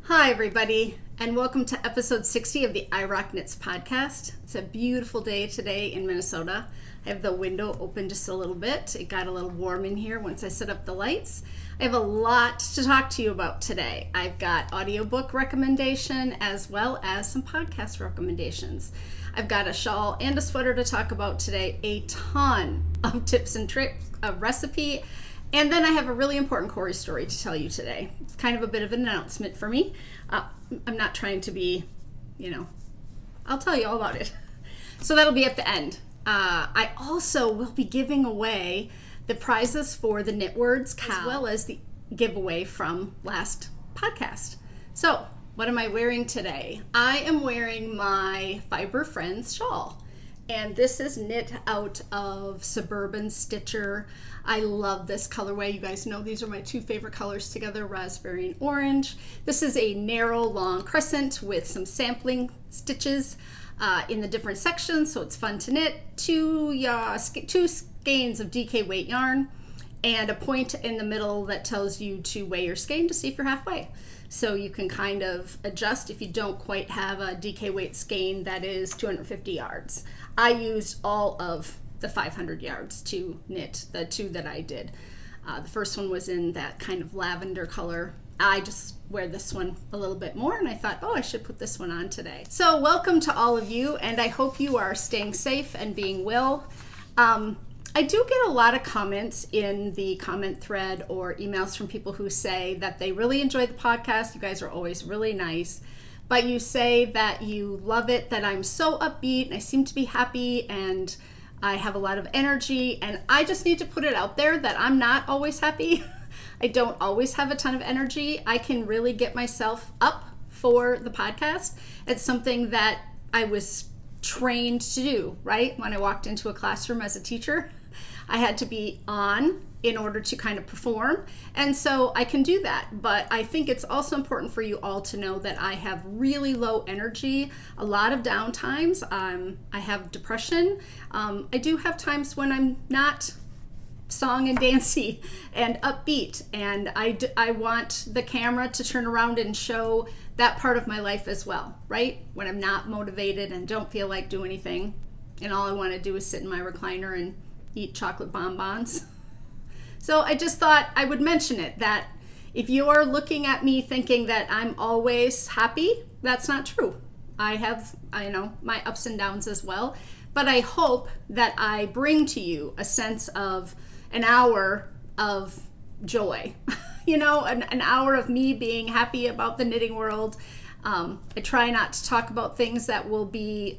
Hi everybody, and welcome to episode 60 of the Ryoknits podcast. It's a beautiful day today in Minnesota. I have the window open just a little bit. It got a little warm in here once I set up the lights. I have a lot to talk to you about today. I've got audiobook recommendation as well as some podcast recommendations. I've got a shawl and a sweater to talk about today, a ton of tips and tricks, a recipe, and then I have a really important Cori story to tell you today. It's kind of a bit of an announcement for me. I'm not trying to be, I'll tell you all about it. So that'll be at the end. I also will be giving away the prizes for the Knit Words as well as the giveaway from last podcast. So what am I wearing today? I am wearing my Fiber Friends shawl. And this is knit out of Suburban Stitcher. I love this colorway. You guys know these are my two favorite colors together, raspberry and orange. This is a narrow, long crescent with some sampling stitches in the different sections, so it's fun to knit. Two skeins of DK weight yarn and a point in the middle that tells you to weigh your skein to see if you're halfway. So you can kind of adjust if you don't quite have a DK weight skein that is 250 yards. I used all of the 500 yards to knit the two that I did. The first one was in that kind of lavender color. I just wear this one a little bit more and I thought, oh, I should put this one on today. So welcome to all of you, and I hope you are staying safe and being well. I do get a lot of comments in the comment thread or emails from people who say that they really enjoy the podcast. You guys are always really nice. But you say that you love it, that I'm so upbeat and I seem to be happy and I have a lot of energy, and I just need to put it out there that I'm not always happy. I don't always have a ton of energy. I can really get myself up for the podcast. It's something that I was trained to do, right? When I walked into a classroom as a teacher, I had to be on in order to kind of perform. And so I can do that. But I think it's also important for you all to know that I have really low energy, a lot of down times. I have depression. I do have times when I'm not song and dancey and upbeat. And I want the camera to turn around and show that part of my life as well, right? When I'm not motivated and don't feel like doing anything. And all I want to do is sit in my recliner and eat chocolate bonbons. So I just thought I would mention it, that if you're looking at me thinking that I'm always happy, that's not true. I have, my ups and downs as well, but I hope that I bring to you a sense of an hour of joy, an hour of me being happy about the knitting world. I try not to talk about things that will be,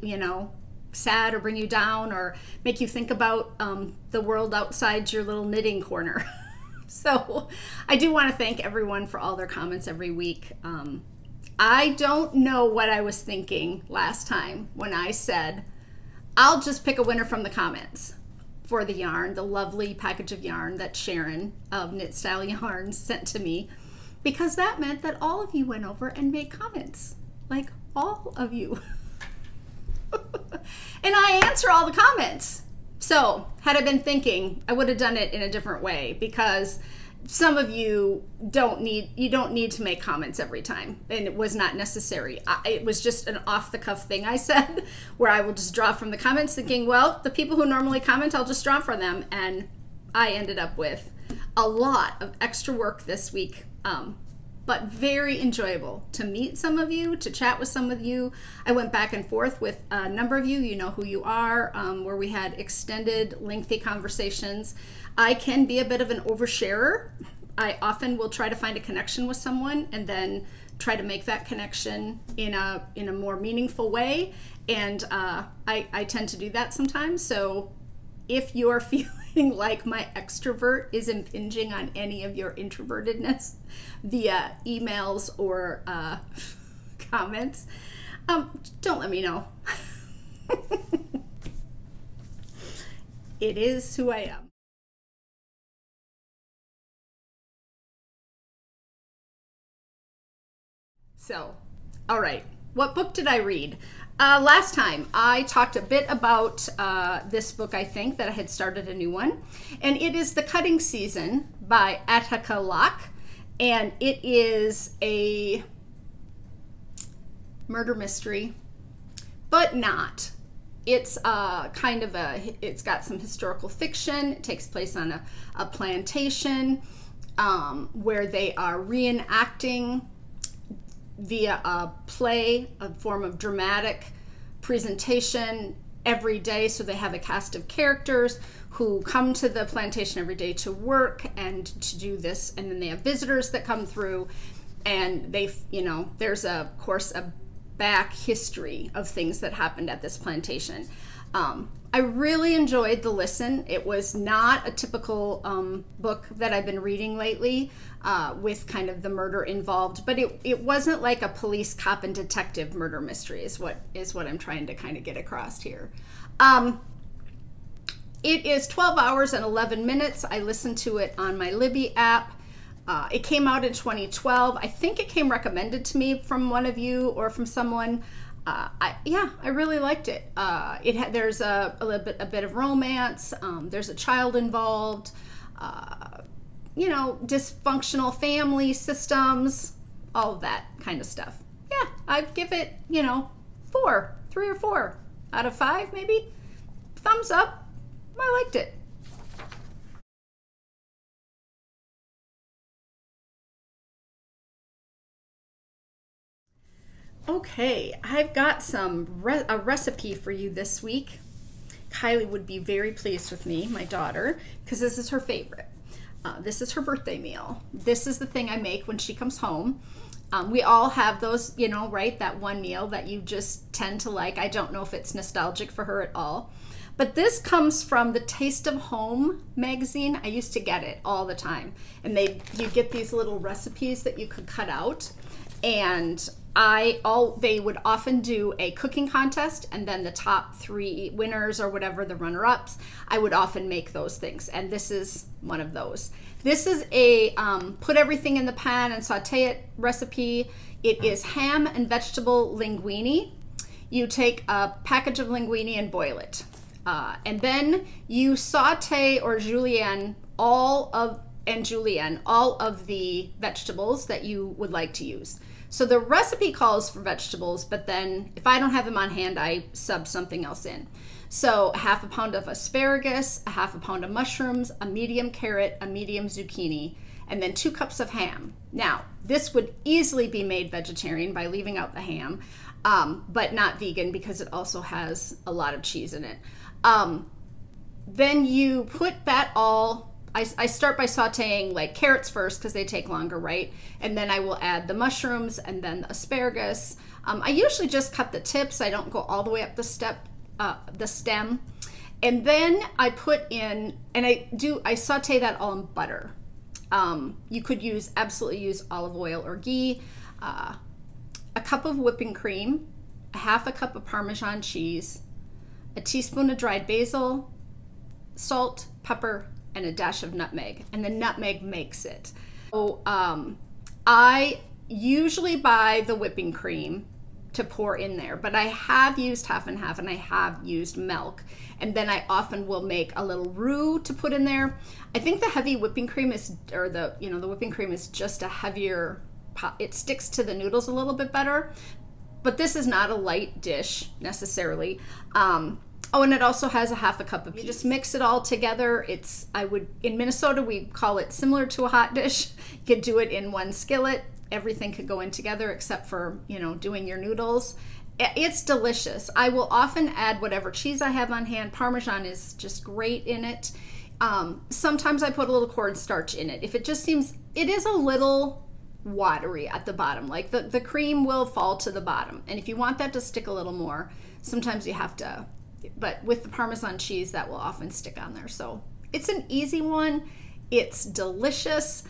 sad or bring you down or make you think about the world outside your little knitting corner. So I do want to thank everyone for all their comments every week. I don't know what I was thinking last time when I said I'll just pick a winner from the comments for the yarn, the lovely package of yarn that Sharon of Knit Style Yarns sent to me, because that meant that all of you went over and made comments, like all of you. And I answer all the comments. So had I been thinking, I would have done it in a different way, because some of you don't need to make comments every time, and it was not necessary. It was just an off-the-cuff thing I said, where I will just draw from the comments thinking, well, the people who normally comment, I'll just draw from them. And I ended up with a lot of extra work this week, but very enjoyable to meet some of you, to chat with some of you. I went back and forth with a number of you, you know who you are, where we had extended, lengthy conversations. I can be a bit of an oversharer. I often will try to find a connection with someone and then try to make that connection in a more meaningful way. And I tend to do that sometimes. So if you're feeling like my extrovert is impinging on any of your introvertedness via emails or comments, don't let me know. It is who I am. So, all right, what book did I read? Last time I talked a bit about this book, I think, that I had started a new one, and it is The Cutting Season by Attica Locke, and it is a murder mystery, but not. It's kind of it's got some historical fiction. It takes place on a plantation where they are reenacting via a play, a form of dramatic presentation every day. So they have a cast of characters who come to the plantation every day to work and to do this, and then they have visitors that come through, and they, you know, there's of course a back history of things that happened at this plantation. I really enjoyed the listen. It was not a typical book that I've been reading lately with kind of the murder involved, but it wasn't like a police, cop, and detective murder mystery is what I'm trying to kind of get across here. It is 12 hours and 11 minutes. I listened to it on my Libby app. It came out in 2012. I think it came recommended to me from one of you or from someone. Yeah, I really liked it. There's a bit of romance. There's a child involved. You know, dysfunctional family systems, all of that kind of stuff. Yeah, I'd give it, you know, 3 or 4 out of 5 maybe. Thumbs up. I liked it. Okay, I've got a recipe for you this week. Kylie would be very pleased with me, my daughter, because this is her favorite. This is her birthday meal. This is the thing I make when she comes home. We all have those, you know, right? That one meal that you just tend to like. I don't know if it's nostalgic for her at all. But this comes from the Taste of Home magazine. I used to get it all the time. And you get these little recipes that you could cut out. And they would often do a cooking contest, and then the top 3 winners or whatever, the runner-ups, I would often make those things. And this is one of those. This is a put everything in the pan and saute it recipe. It is ham and vegetable linguini. You take a package of linguini and boil it. And then you saute or julienne all of the vegetables that you would like to use. So the recipe calls for vegetables, but then if I don't have them on hand, I sub something else in. So 1/2 pound of asparagus, 1/2 pound of mushrooms, a medium carrot, a medium zucchini, and then 2 cups of ham. Now, this would easily be made vegetarian by leaving out the ham, but not vegan because it also has a lot of cheese in it. Then you put that all, I start by sauteing like carrots first because they take longer, right? And then I will add the mushrooms and then the asparagus. I usually just cut the tips. I don't go all the way up the stem. And then I put in, and I saute that all in butter. You could absolutely use olive oil or ghee, a cup of whipping cream, 1/2 cup of Parmesan cheese, a teaspoon of dried basil, salt, pepper, and a dash of nutmeg. And the nutmeg makes it. So I usually buy the whipping cream to pour in there, but I have used 1/2 and 1/2, and I have used milk. And then I often will make a little roux to put in there. I think the heavy whipping cream the whipping cream is just a heavier, it sticks to the noodles a little bit better, but this is not a light dish necessarily. Oh, and it also has 1/2 cup of cheese. You just mix it all together. In Minnesota, we call it similar to a hot dish. You could do it in one skillet. Everything could go in together except for, doing your noodles. It's delicious. I will often add whatever cheese I have on hand. Parmesan is just great in it. Sometimes I put a little cornstarch in it. If it just seems, it is a little watery at the bottom. Like the cream will fall to the bottom. And if you want that to stick a little more, sometimes you have to, but with the Parmesan cheese, that will often stick on there. So it's an easy one. It's delicious.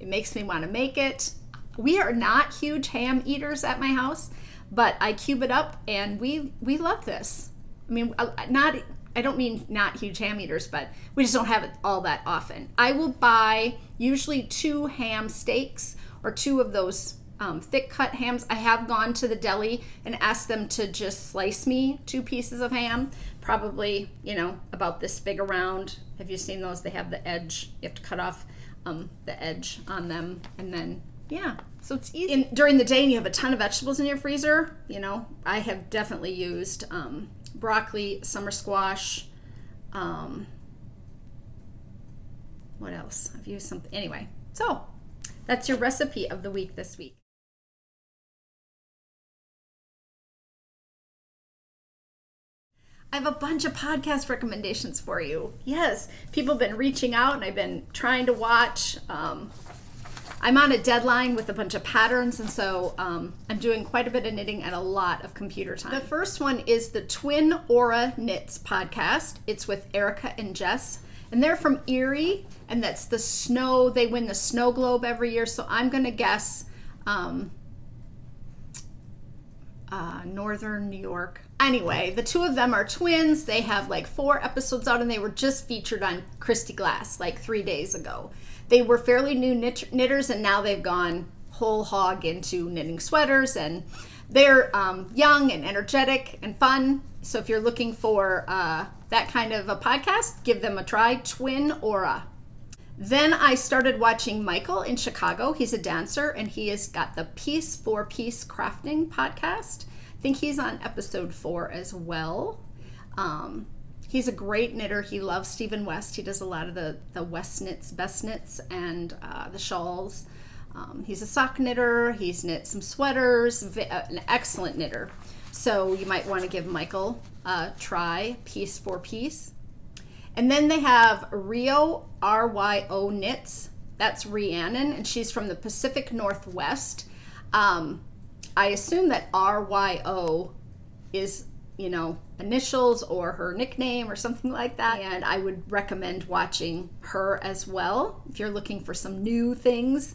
It makes me want to make it. We are not huge ham eaters at my house, but I cube it up and we love this. I mean, I don't mean not huge ham eaters, but we just don't have it all that often. I will buy usually 2 ham steaks or 2 of those thick cut hams. I have gone to the deli and asked them to just slice me 2 pieces of ham, probably, about this big around. Have you seen those? They have the edge. You have to cut off the edge on them, and then, yeah, So it's easy. During the day and you have a ton of vegetables in your freezer, you know, I have definitely used broccoli, summer squash, what else? I've used something. Anyway, so that's your recipe of the week this week. I have a bunch of podcast recommendations for you. Yes, people have been reaching out and I've been trying to watch. I'm on a deadline with a bunch of patterns, and so I'm doing quite a bit of knitting and a lot of computer time. The first one is the TwinAura Knits podcast. It's with Erika and Jess, and they're from Erie, and that's the snow. They win the snow globe every year, so I'm going to guess northern New York. Anyway, the two of them are twins. They have like 4 episodes out, and they were just featured on Christy Glass like 3 days ago. They were fairly new knitters, and now they've gone whole hog into knitting sweaters, and they're young and energetic and fun. So if you're looking for that kind of a podcast, give them a try. TwinAura. Then I started watching Michael in Chicago. He's a dancer, and he has got the Piece for Piece crafting podcast. I think he's on episode 4 as well. He's a great knitter. He loves Stephen West. He does a lot of the West Knits, Best Knits, and the shawls. He's a sock knitter. He's knit some sweaters. An excellent knitter. So you might want to give Michael a try, Piece for Piece. And then they have Ryoknits. That's Rhiannon, and she's from the Pacific Northwest. I assume that RYO is, you know, initials or her nickname or something like that. And I would recommend watching her as well if you're looking for some new things.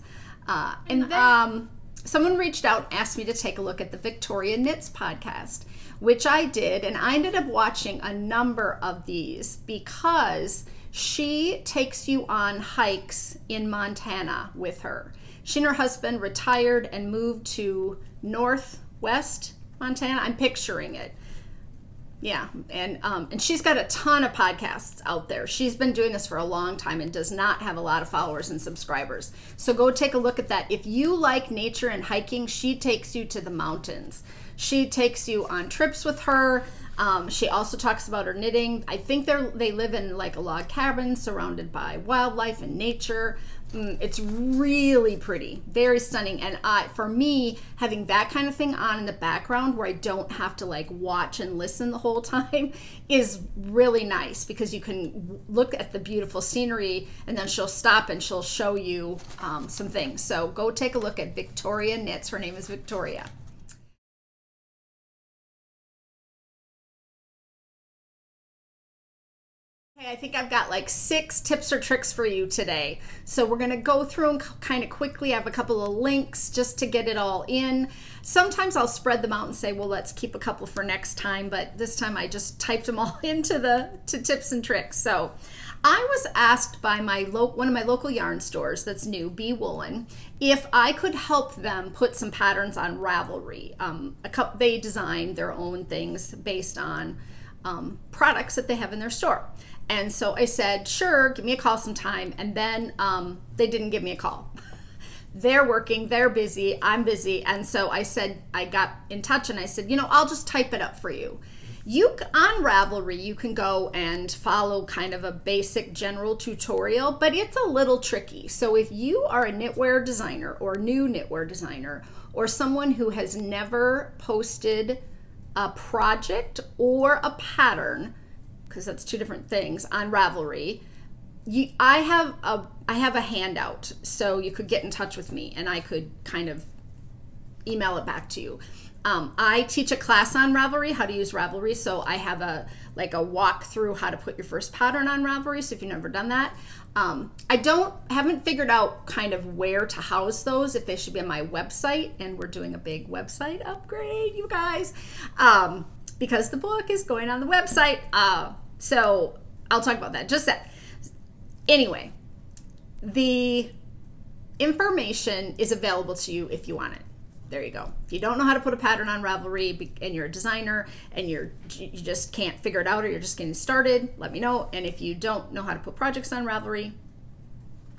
Someone reached out and asked me to take a look at the Victoria Knits podcast, which I did, and I ended up watching a number of these because she takes you on hikes in Montana with her. She and her husband retired and moved to northwest Montana. I'm picturing it. Yeah, and she's got a ton of podcasts out there. She's been doing this for a long time and does not have a lot of followers and subscribers. So go take a look at that. If you like nature and hiking, she takes you to the mountains. She takes you on trips with her. She also talks about her knitting. I think they live in like a log cabin surrounded by wildlife and nature. It's really pretty, very stunning. And for me, having that kind of thing on in the background where I don't have to like watch and listen the whole time is really nice, because you can look at the beautiful scenery and then she'll stop and she'll show you some things. So go take a look at Victoria Knits. Her name is Victoria. I think I've got like 6 tips or tricks for you today. So we're going to go through them kind of quickly. I have a couple of links just to get it all in. Sometimes I'll spread them out and say, well, let's keep a couple for next time. But this time I just typed them all into to tips and tricks. So I was asked by one of my local yarn stores that's new, Bee Woolen, if I could help them put some patterns on Ravelry. They design their own things based on products that they have in their store. And so I said, sure, give me a call sometime. And then they didn't give me a call. They're working, they're busy, I'm busy. And so I said, I got in touch and I said, you know, I'll just type it up for you. On Ravelry, you can go and follow kind of a basic general tutorial, but it's a little tricky. So if you are a knitwear designer or new knitwear designer, or someone who has never posted a project or a pattern, because that's 2 different things, on Ravelry, I have a handout, so you could get in touch with me and I could kind of email it back to you. I teach a class on Ravelry, how to use Ravelry, so I have a walk through how to put your first pattern on Ravelry, so if you've never done that. I haven't figured out kind of where to house those, if they should be on my website, and we're doing a big website upgrade, you guys, because the book is going on the website. So I'll talk about that just a sec. Anyway, the information is available to you if you want it. There you go. If you don't know how to put a pattern on Ravelry and you're a designer and you just can't figure it out, or you're just getting started, let me know. And if you don't know how to put projects on Ravelry,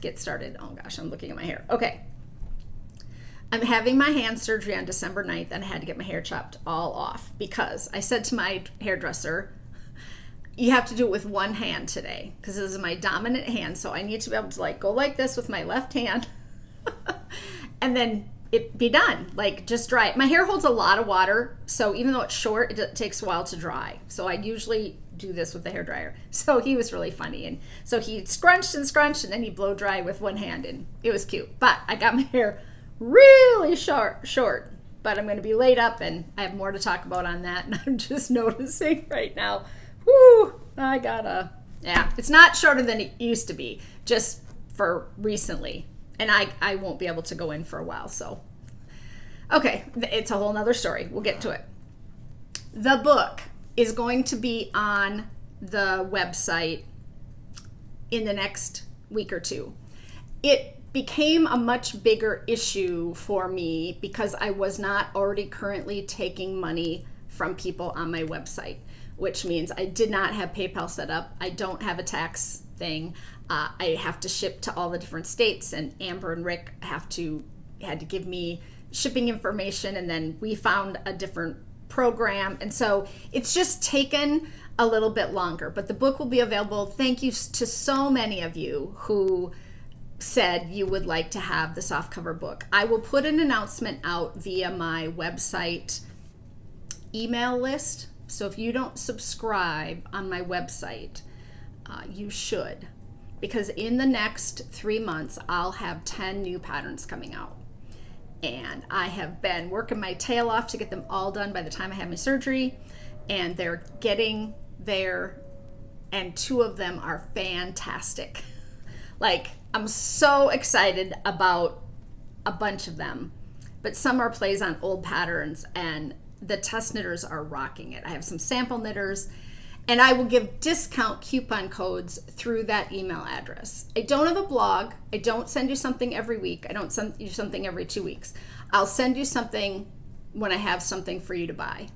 get started. Oh gosh, I'm looking at my hair. Okay. I'm having my hand surgery on December 9th, and I had to get my hair chopped all off because I said to my hairdresser, you have to do it with one hand today because this is my dominant hand, so I need to be able to like go like this with my left hand and then it be done, like just dry it. My hair holds a lot of water, so even though it's short, it takes a while to dry. So I usually do this with the hair dryer. So he was really funny, and so he scrunched and scrunched, and then he blow dry with one hand, and it was cute. But I got my hair really short, but I'm going to be laid up, and I have more to talk about on that. And I'm just noticing right now, whoo, I gotta, yeah, it's not shorter than it used to be, just for recently. And I won't be able to go in for a while, so. Okay, it's a whole nother story. We'll get to it. The book is going to be on the website in the next week or two. It became a much bigger issue for me because I was not already currently taking money from people on my website, which means I did not have PayPal set up. I don't have a tax thing. I have to ship to all the different states, and Amber and Rick had to give me shipping information, and then we found a different program, and so it's just taken a little bit longer, but the book will be available. Thank you to so many of you who said you would like to have the softcover book. I will put an announcement out via my website email list, so if you don't subscribe on my website, you should, because in the next 3 months I'll have 10 new patterns coming out, and I have been working my tail off to get them all done by the time I have my surgery, and they're getting there, and 2 of them are fantastic. Like, I'm so excited about a bunch of them, but some are plays on old patterns, and the test knitters are rocking it. I have some sample knitters, and I will give discount coupon codes through that email address. I don't have a blog. I don't send you something every week. I don't send you something every 2 weeks. I'll send you something when I have something for you to buy,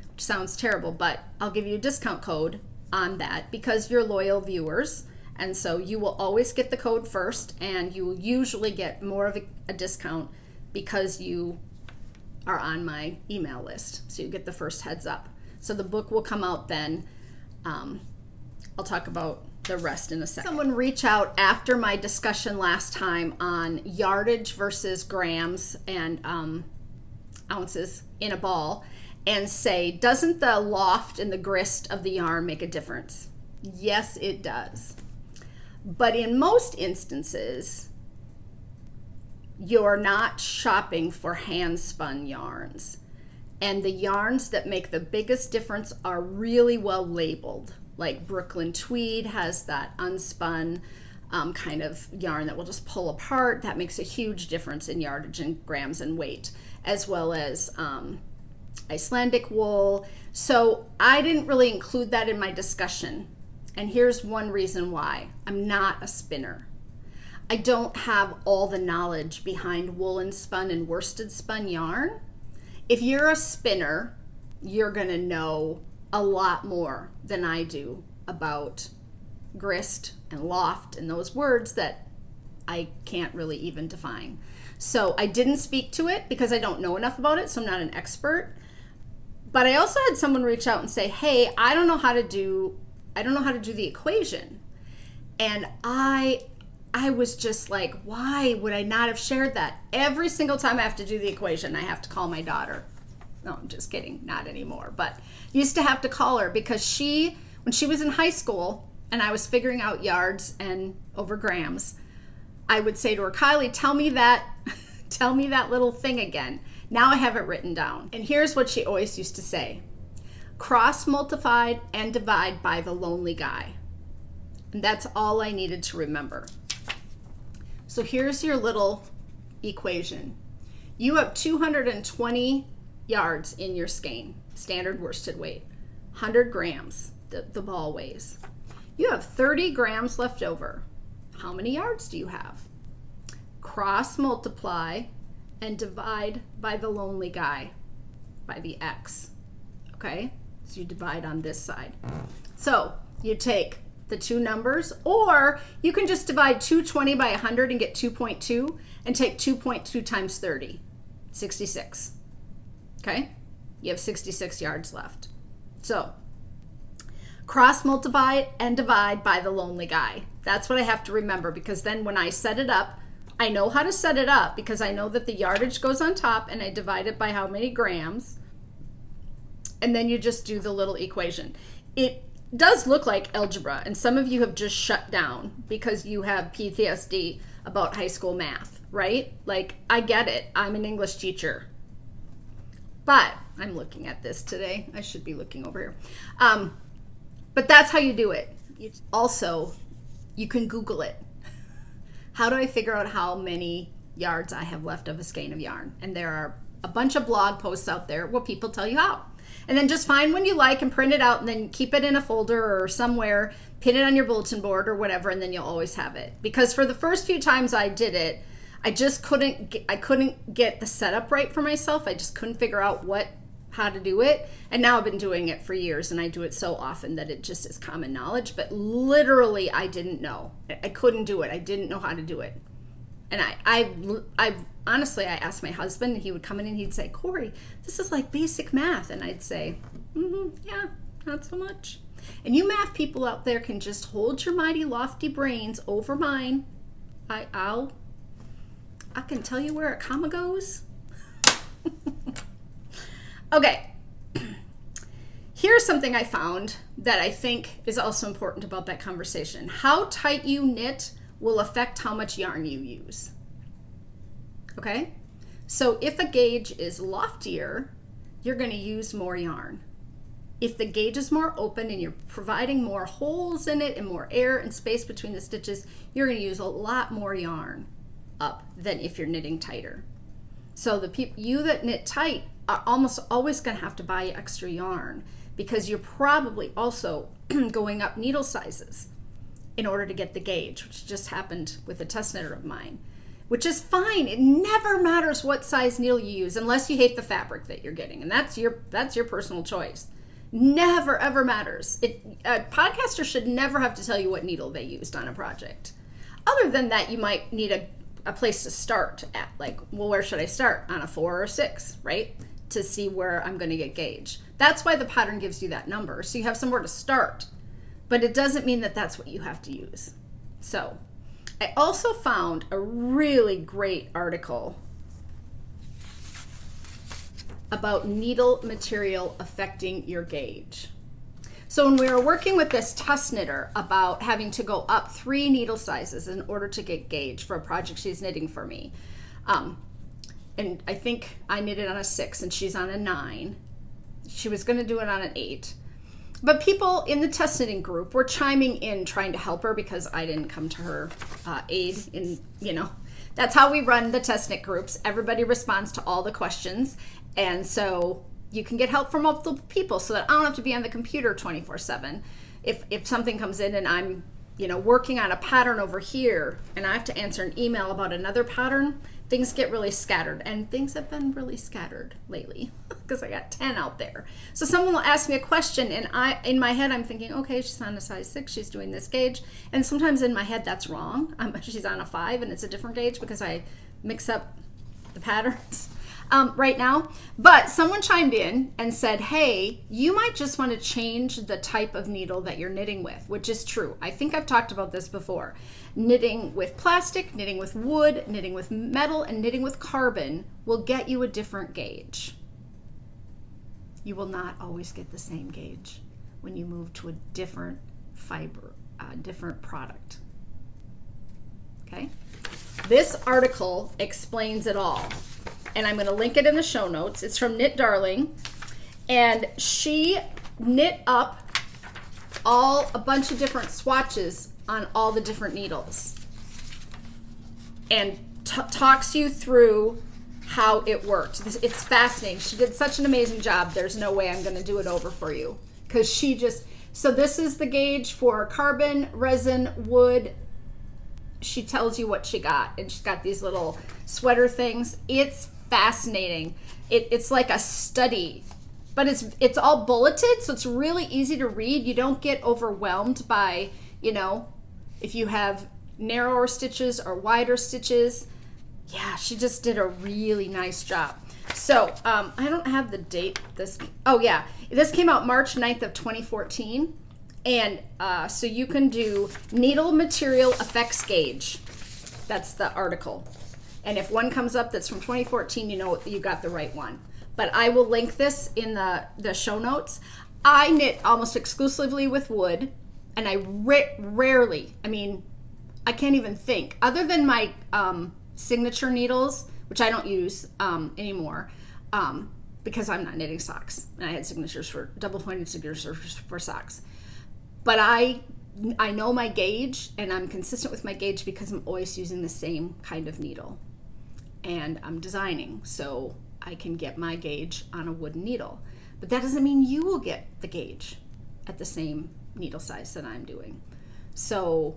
which sounds terrible, but I'll give you a discount code on that because you're loyal viewers, and so you will always get the code first, and you will usually get more of a discount because you are on my email list, so you get the first heads up. So the book will come out then. I'll talk about the rest in a second. Someone reach out after my discussion last time on yardage versus grams and ounces in a ball and say, doesn't the loft and the grist of the yarn make a difference? Yes, it does. But in most instances, you're not shopping for hand-spun yarns. And the yarns that make the biggest difference are really well labeled. Like Brooklyn Tweed has that unspun kind of yarn that will just pull apart. That makes a huge difference in yardage and grams and weight, as well as Icelandic wool. So I didn't really include that in my discussion. And here's one reason why. I'm not a spinner. I don't have all the knowledge behind woolen spun and worsted spun yarn. If you're a spinner, you're gonna know a lot more than I do about grist and loft and those words that I can't really even define. So I didn't speak to it because I don't know enough about it, so I'm not an expert. But I also had someone reach out and say, hey, I don't know how to do the equation. And I was just like, why would I not have shared that? Every single time I have to do the equation, I have to call my daughter. No, I'm just kidding, not anymore. But used to have to call her because when she was in high school and I was figuring out yards and over grams, I would say to her, Kylie, tell me that little thing again. Now I have it written down. And here's what she always used to say: cross multiplied and divide by the lonely guy. And that's all I needed to remember. So here's your little equation. You have 220 yards in your skein, standard worsted weight, 100 grams, the ball weighs. You have 30 grams left over. How many yards do you have? Cross multiply and divide by the lonely guy, by the X, okay? So you divide on this side. So you take the two numbers, or you can just divide 220 by 100 and get 2.2 and take 2.2 times 30, 66. Okay, you have 66 yards left. So cross multiply and divide by the lonely guy. That's what I have to remember, because then when I set it up, I know how to set it up because I know that the yardage goes on top and I divide it by how many grams. And then you just do the little equation. It does look like algebra, and some of you have just shut down because you have PTSD about high school math, right? Like, I get it. I'm an English teacher. But I'm looking at this today. I should be looking over here. But that's how you do it. Also, you can Google it. How do I figure out how many yards I have left of a skein of yarn? And there are a bunch of blog posts out there where people tell you how. And then just find one you like and print it out and then keep it in a folder or somewhere, pin it on your bulletin board or whatever, and then you'll always have it. Because for the first few times I did it, I just couldn't get the setup right for myself. I just couldn't figure out how to do it. And now I've been doing it for years and I do it so often that it just is common knowledge. But literally I didn't know. I couldn't do it. I didn't know how to do it. And I honestly, I asked my husband, and he would come in and he'd say, Cori, this is like basic math. And I'd say, yeah, not so much. And you math people out there can just hold your mighty lofty brains over mine. I can tell you where a comma goes. Okay. Here's something I found that I think is also important about that conversation. How tight you knit will affect how much yarn you use. Okay? So if a gauge is loftier, you're going to use more yarn. If the gauge is more open and you're providing more holes in it and more air and space between the stitches, you're going to use a lot more yarn up than if you're knitting tighter. So you that knit tight are almost always going to have to buy extra yarn, because you're probably also going up needle sizes in order to get the gauge, which just happened with a test knitter of mine, which is fine. It never matters what size needle you use unless you hate the fabric that you're getting, and that's your personal choice. Never ever matters. A podcaster should never have to tell you what needle they used on a project. Other than that, you might need a place to start at, like, well, where should I start? On a 4 or 6, right? To see where I'm going to get gauge. That's why the pattern gives you that number, so you have somewhere to start. But it doesn't mean that that's what you have to use. So I also found a really great article about needle material affecting your gauge. So when we were working with this test knitter about having to go up 3 needle sizes in order to get gauge for a project she's knitting for me, and I think I knitted on a 6 and she's on a 9. She was going to do it on an 8. But people in the test knitting group were chiming in, trying to help her, because I didn't come to her aid in, that's how we run the test knit groups. Everybody responds to all the questions. And so you can get help from multiple people so that I don't have to be on the computer 24/7. If something comes in and I'm, working on a pattern over here and I have to answer an email about another pattern, things get really scattered, and things have been really scattered lately because I got 10 out there. So someone will ask me a question and in my head I'm thinking, okay, she's on a size 6, she's doing this gauge, and sometimes in my head that's wrong. She's on a 5 and it's a different gauge because I mix up the patterns right now. But someone chimed in and said, hey, you might just want to change the type of needle that you're knitting with, which is true. I think I've talked about this before. Knitting with plastic, knitting with wood, knitting with metal, and knitting with carbon will get you a different gauge. You will not always get the same gauge when you move to a different fiber, different product. Okay? This article explains it all, and I'm going to link it in the show notes. It's from Knit Darling, and she knit up a bunch of different swatches on all the different needles and talks you through how it worked. It's fascinating. She did such an amazing job. There's no way I'm going to do it over for you, because so this is the gauge for carbon, resin, wood. She tells you what she got, and she's got these little sweater things. It's fascinating. It's like a study, but it's all bulleted, so it's really easy to read. You don't get overwhelmed by you know, if you have narrower stitches or wider stitches. Yeah, she just did a really nice job. So I don't have the date. This came out March 9th of 2014. And so you can do needle material effects gauge. That's the article. And if one comes up that's from 2014, you know you got the right one. But I will link this in the show notes. I knit almost exclusively with wood, and I rarely, I mean, I can't even think, other than my signature needles, which I don't use anymore, because I'm not knitting socks, and I had signatures for double-pointed signatures for socks. But I know my gauge, and I'm consistent with my gauge because I'm always using the same kind of needle, and I'm designing, so I can get my gauge on a wooden needle. But that doesn't mean you will get the gauge at the same needle size that I'm doing. So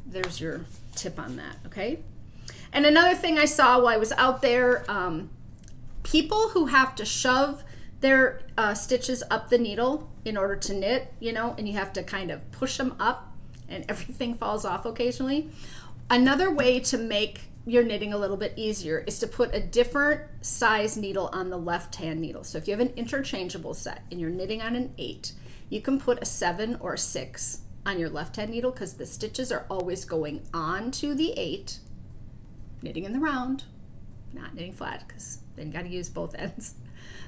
there's your tip on that, okay? And another thing I saw while I was out there, people who have to shove their stitches up the needle in order to knit, you know, and you have to kind of push them up and everything falls off occasionally. Another way to make your knitting a little bit easier is to put a different size needle on the left-hand needle. So if you have an interchangeable set and you're knitting on an 8, you can put a 7 or a 6 on your left-hand needle because the stitches are always going on to the 8, knitting in the round, not knitting flat because then you got to use both ends.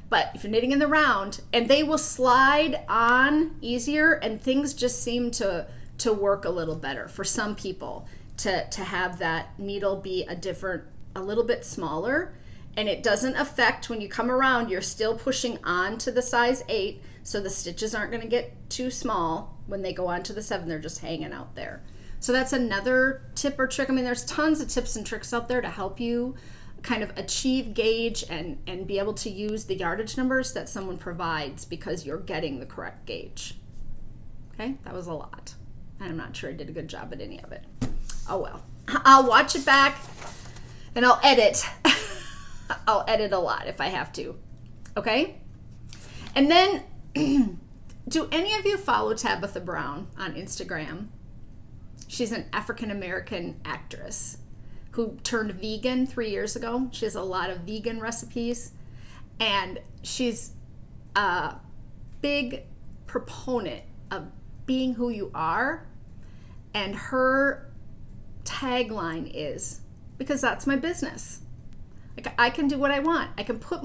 But if you're knitting in the round, and they will slide on easier, and things just seem to work a little better for some people to have that needle be a little bit smaller, and it doesn't affect when you come around, you're still pushing on to the size 8, so the stitches aren't going to get too small when they go on to the 7, they're just hanging out there. So that's another tip or trick. I mean, there's tons of tips and tricks out there to help you kind of achieve gauge and be able to use the yardage numbers that someone provides because you're getting the correct gauge. Okay, that was a lot. I'm not sure I did a good job at any of it. Oh well, I'll watch it back and I'll edit. I'll edit a lot if I have to. Okay? And then, do any of you follow Tabitha Brown on Instagram? She's an African-American actress who turned vegan 3 years ago. She has a lot of vegan recipes, and she's a big proponent of being who you are, and her tagline is, because that's my business. Like, I can do what I want. I can put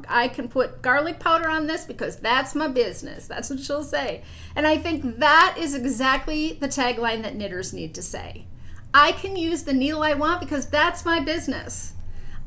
I can put garlic powder on this because that's my business. That's what she'll say. And I think that is exactly the tagline that knitters need to say. I can use the needle I want because that's my business.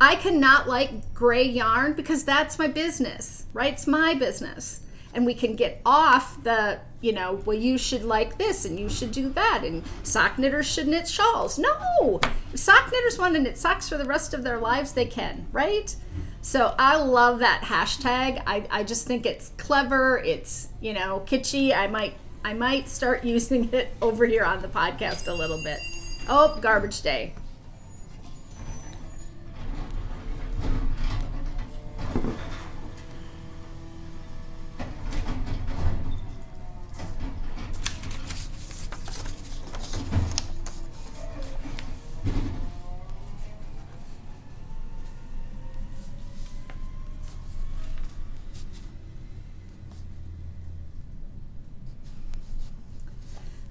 I cannot like gray yarn because that's my business, right? It's my business. And we can get off the, you know, well, you should like this and you should do that, and sock knitters should knit shawls. No, if sock knitters want to knit socks for the rest of their lives, they can, right? So I love that hashtag. I just think it's clever. It's, you know, kitschy. I might start using it over here on the podcast a little bit. Oh, garbage day.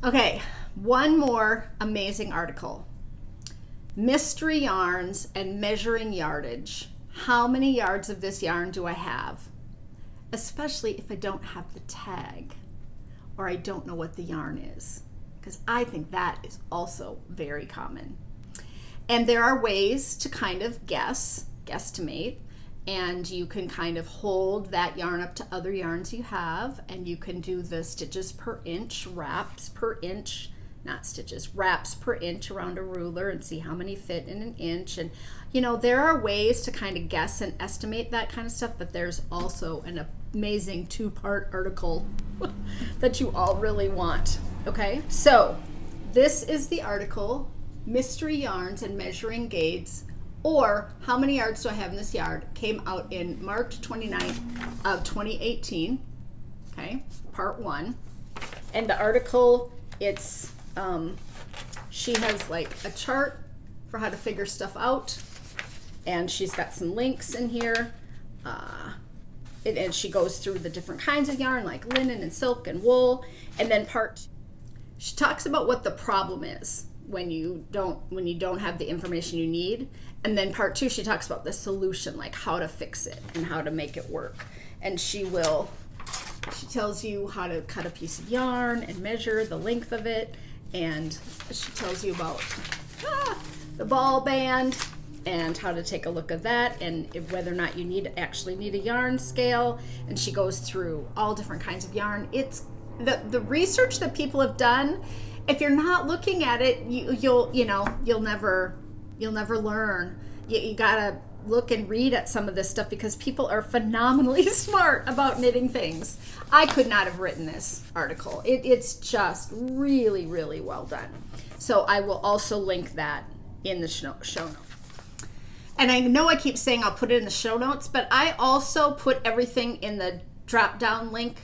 Okay, one more amazing article. Mystery yarns and measuring yardage. How many yards of this yarn do I have? Especially if I don't have the tag or I don't know what the yarn is, because I think that is also very common. And there are ways to kind of guesstimate, and you can kind of hold that yarn up to other yarns you have, and you can do the stitches per inch, wraps per inch, not stitches, wraps per inch around a ruler and see how many fit in an inch. And you know, there are ways to kind of guess and estimate that kind of stuff, but there's also an amazing 2-part article that you all really want. Okay, so this is the article, Mystery Yarns and Measuring Gauges, or How Many Yards Do I Have in This Yard? Came out in March 29th of 2018. Okay, part 1. And the article, it's She has like a chart for how to figure stuff out, and she's got some links in here. And she goes through the different kinds of yarn, like linen and silk and wool. And then she talks about what the problem is when you don't have the information you need. And then part 2, she talks about the solution, like how to fix it and how to make it work. And she tells you how to cut a piece of yarn and measure the length of it. And she tells you about the ball band and how to take a look at that, and whether or not you actually need a yarn scale. And she goes through all different kinds of yarn. It's the research that people have done. If you're not looking at it, you'll never learn. You gotta look and read at some of this stuff, because people are phenomenally smart about knitting things. I could not have written this article. It's just really, really well done. So I will also link that in the show notes. And I know I keep saying I'll put it in the show notes, but I also put everything in the drop-down link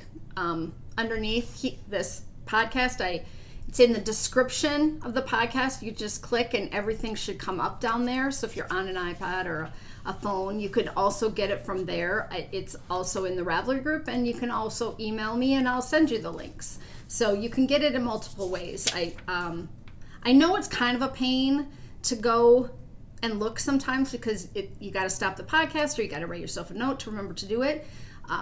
underneath this podcast. It's in the description of the podcast. You just click and everything should come up down there. So if you're on an iPad or a phone, you could also get it from there. It's also in the Ravelry group, and you can also email me and I'll send you the links. So you can get it in multiple ways. I know it's kind of a pain to go and look sometimes, because you got to stop the podcast or you got to write yourself a note to remember to do it.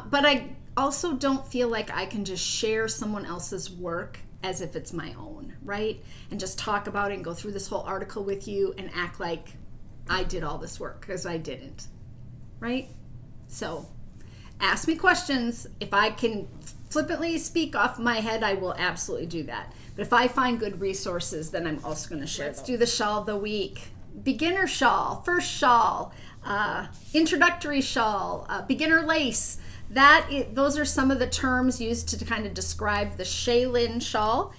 But I also don't feel like I can just share someone else's work as if it's my own, right? And just talk about it and go through this whole article with you and act like I did all this work, because I didn't, right? So ask me questions. If I can flippantly speak off my head, I will absolutely do that. But if I find good resources, then I'm also going to share. Let's do the shawl of the week. Beginner shawl, first shawl, introductory shawl, beginner lace. Those are some of the terms used to kind of describe the Shaelyn shawl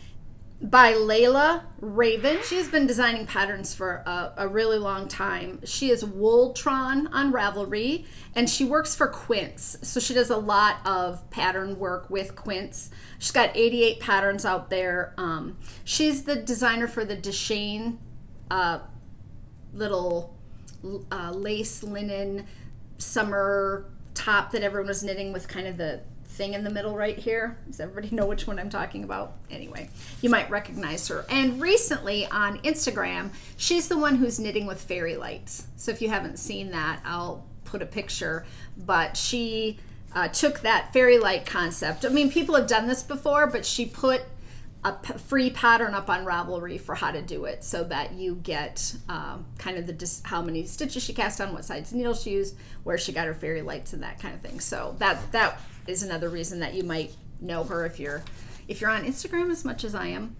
by Leila Raven. She's been designing patterns for a really long time. She is Wooltron on Ravelry, and she works for Quince. So she does a lot of pattern work with Quince. She's got 88 patterns out there. She's the designer for the Deshane little lace linen summer top that everyone was knitting with kind of the thing in the middle right here. Does everybody know which one I'm talking about? Anyway, you might recognize her. And recently on Instagram, she's the one who's knitting with fairy lights. So if you haven't seen that, I'll put a picture. But she took that fairy light concept. I mean, people have done this before, but she put a free pattern up on Ravelry for how to do it, so that you get kind of how many stitches she cast on, what size needle she used, where she got her fairy lights, and that kind of thing. So that is another reason that you might know her if you're on Instagram as much as I am.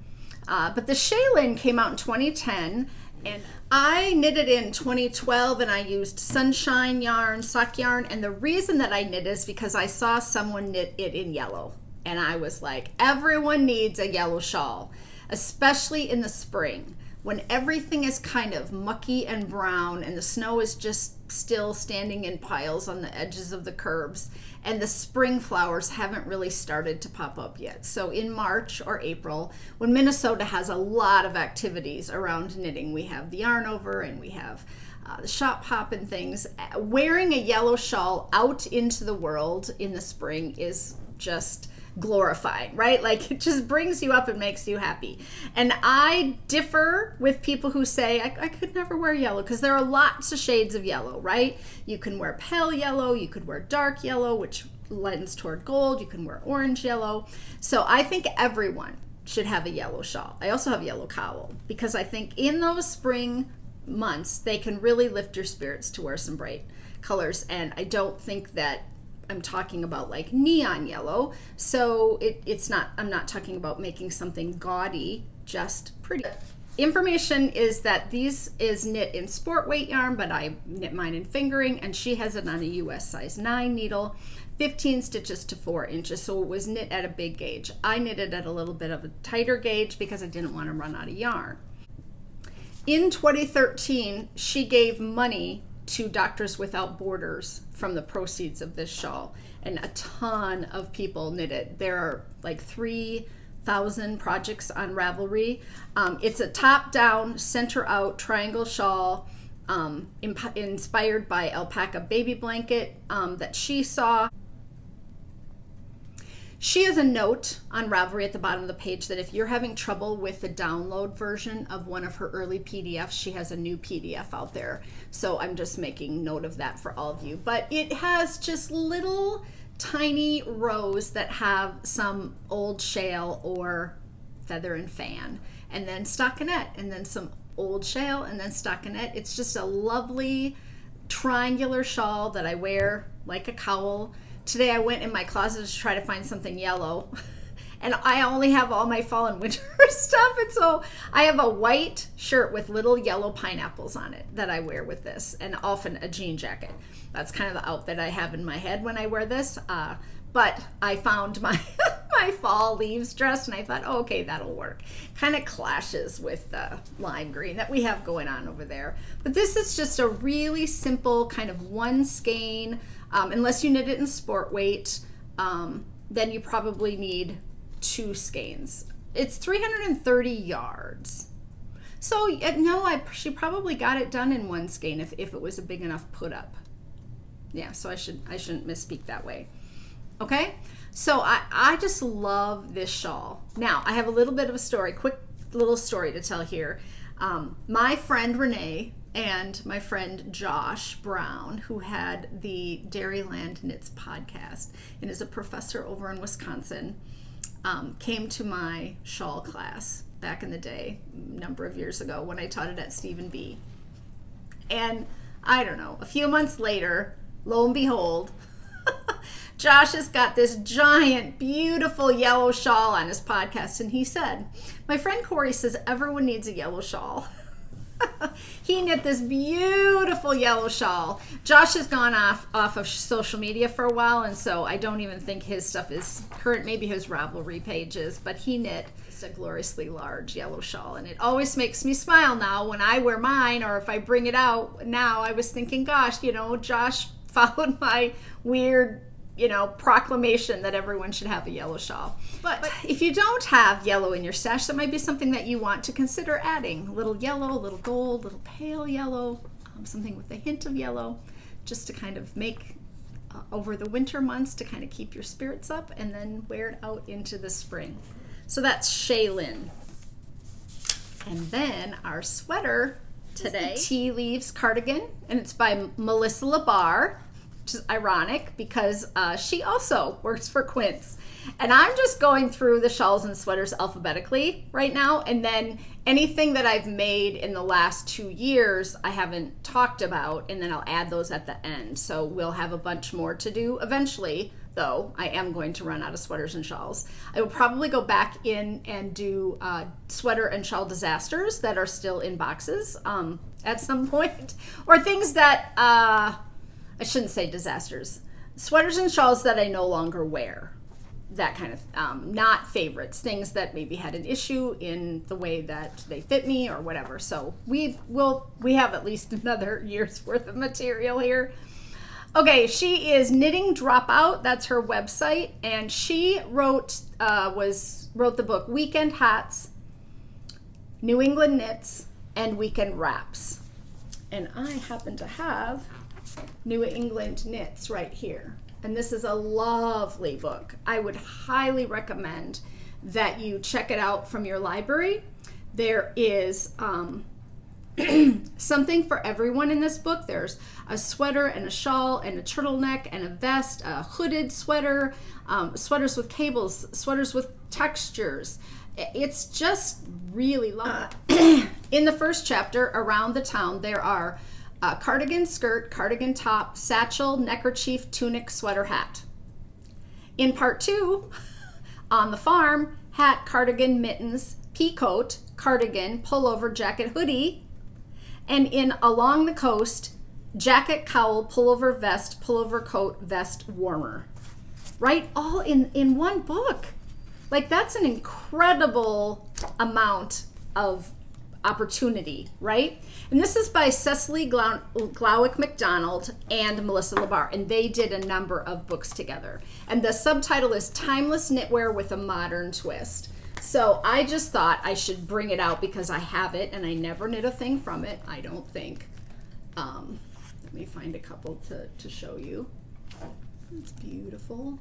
But the Shaelyn came out in 2010, and I knitted in 2012, and I used sunshine yarn, sock yarn, and the reason that I knit is because I saw someone knit it in yellow. And I was like, everyone needs a yellow shawl, especially in the spring when everything is kind of mucky and brown and the snow is just still standing in piles on the edges of the curbs, and the spring flowers haven't really started to pop up yet. So in March or April, when Minnesota has a lot of activities around knitting, we have the yarn over and we have the shop hop and things. Wearing a yellow shawl out into the world in the spring is just glorifying, right? Like, it just brings you up and makes you happy. And I differ with people who say I could never wear yellow, because there are lots of shades of yellow, right? You can wear pale yellow, you could wear dark yellow, which lends toward gold, you can wear orange yellow. So I think everyone should have a yellow shawl. I also have a yellow cowl, because I think in those spring months they can really lift your spirits to wear some bright colors. And I don't think that I'm talking about like neon yellow, so I'm not talking about making something gaudy, just pretty. Information is that these is knit in sport weight yarn, but I knit mine in fingering, and she has it on a US size 9 needle, 15 stitches to 4 inches, so it was knit at a big gauge. I knitted at a little bit of a tighter gauge because I didn't want to run out of yarn. In 2013, she gave money to Doctors Without Borders from the proceeds of this shawl, and a ton of people knit it. There are like 3 1,000 projects on Ravelry. It's a top-down, center-out triangle shawl inspired by alpaca baby blanket that she saw. She has a note on Ravelry at the bottom of the page that if you're having trouble with the download version of one of her early PDFs, she has a new PDF out there. So I'm just making note of that for all of you. But it has just little tiny rows that have some old shawl or feather and fan, and then stockinette, and then some old shawl, and then stockinette. It's just a lovely triangular shawl that I wear like a cowl. Today I went in my closet to try to find something yellow, and I only have all my fall and winter stuff, and so I have a white shirt with little yellow pineapples on it that I wear with this, and often a jean jacket. That's kind of the outfit I have in my head when I wear this, but I found my my fall leaves dress, and I thought, oh, okay, that'll work. Kind of clashes with the lime green that we have going on over there. But this is just a really simple kind of one skein. Unless you knit it in sport weight, then you probably need 2 skeins. It's 330 yards. So no, she probably got it done in 1 skein if it was a big enough put up. Yeah, so I shouldn't misspeak that way. Okay, so I just love this shawl. Now I have a little bit of a story, quick little story to tell here. My friend Renee and my friend Josh Brown, who had the Dairyland Knits podcast and is a professor over in Wisconsin, came to my shawl class back in the day, a number of years ago when I taught it at Stephen B. And I don't know, a few months later, lo and behold, Josh has got this giant, beautiful yellow shawl on his podcast, and he said, my friend Cori says everyone needs a yellow shawl. He knit this beautiful yellow shawl. Josh has gone off of social media for a while, and so I don't even think his stuff is current, maybe his Ravelry pages, but he knit just a gloriously large yellow shawl, and it always makes me smile now when I wear mine, or if I bring it out now. I was thinking, gosh, you know, Josh followed my weird, you know, proclamation that everyone should have a yellow shawl. But if you don't have yellow in your stash, that might be something that you want to consider adding. A little yellow, a little gold, a little pale yellow, something with a hint of yellow, just to kind of make over the winter months to kind of keep your spirits up, and then wear it out into the spring. So that's Shaelyn. And then our sweater today, Tea Leaves Cardigan, and it's by Melissa LaBarre, which is ironic because she also works for Quince. And I'm just going through the shawls and sweaters alphabetically right now, and then anything that I've made in the last 2 years I haven't talked about, and then I'll add those at the end. So we'll have a bunch more to do eventually, though I am going to run out of sweaters and shawls. I will probably go back in and do sweater and shawl disasters that are still in boxes at some point, or things that I shouldn't say disasters, sweaters and shawls that I no longer wear, that kind of not favorites, things that maybe had an issue in the way that they fit me or whatever. So we have at least another year's worth of material here. Okay, she is Knitting Dropout. That's her website, and she wrote the book Weekend Hats, New England Knits, and Weekend Wraps. And I happen to have New England Knits right here. And this is a lovely book. I would highly recommend that you check it out from your library. There is something for everyone in this book. There's a sweater and a shawl and a turtleneck and a vest, a hooded sweater, sweaters with cables, sweaters with textures. It's just really lovely. In the first chapter, Around the Town, there are cardigan skirt, cardigan top, satchel, neckerchief, tunic, sweater, hat. In part 2, On the Farm, hat, cardigan, mittens, pea coat, cardigan, pullover, jacket, hoodie. And in Along the Coast, jacket, cowl, pullover, vest, pullover, coat, vest, warmer. Right? All in one book. Like, that's an incredible amount of opportunity, right? And this is by Cecily Glowick McDonald and Melissa LaBarre, and they did a number of books together. And the subtitle is Timeless Knitwear with a Modern Twist. So I just thought I should bring it out because I have it and I never knit a thing from it, I don't think. Let me find a couple to show you. It's beautiful.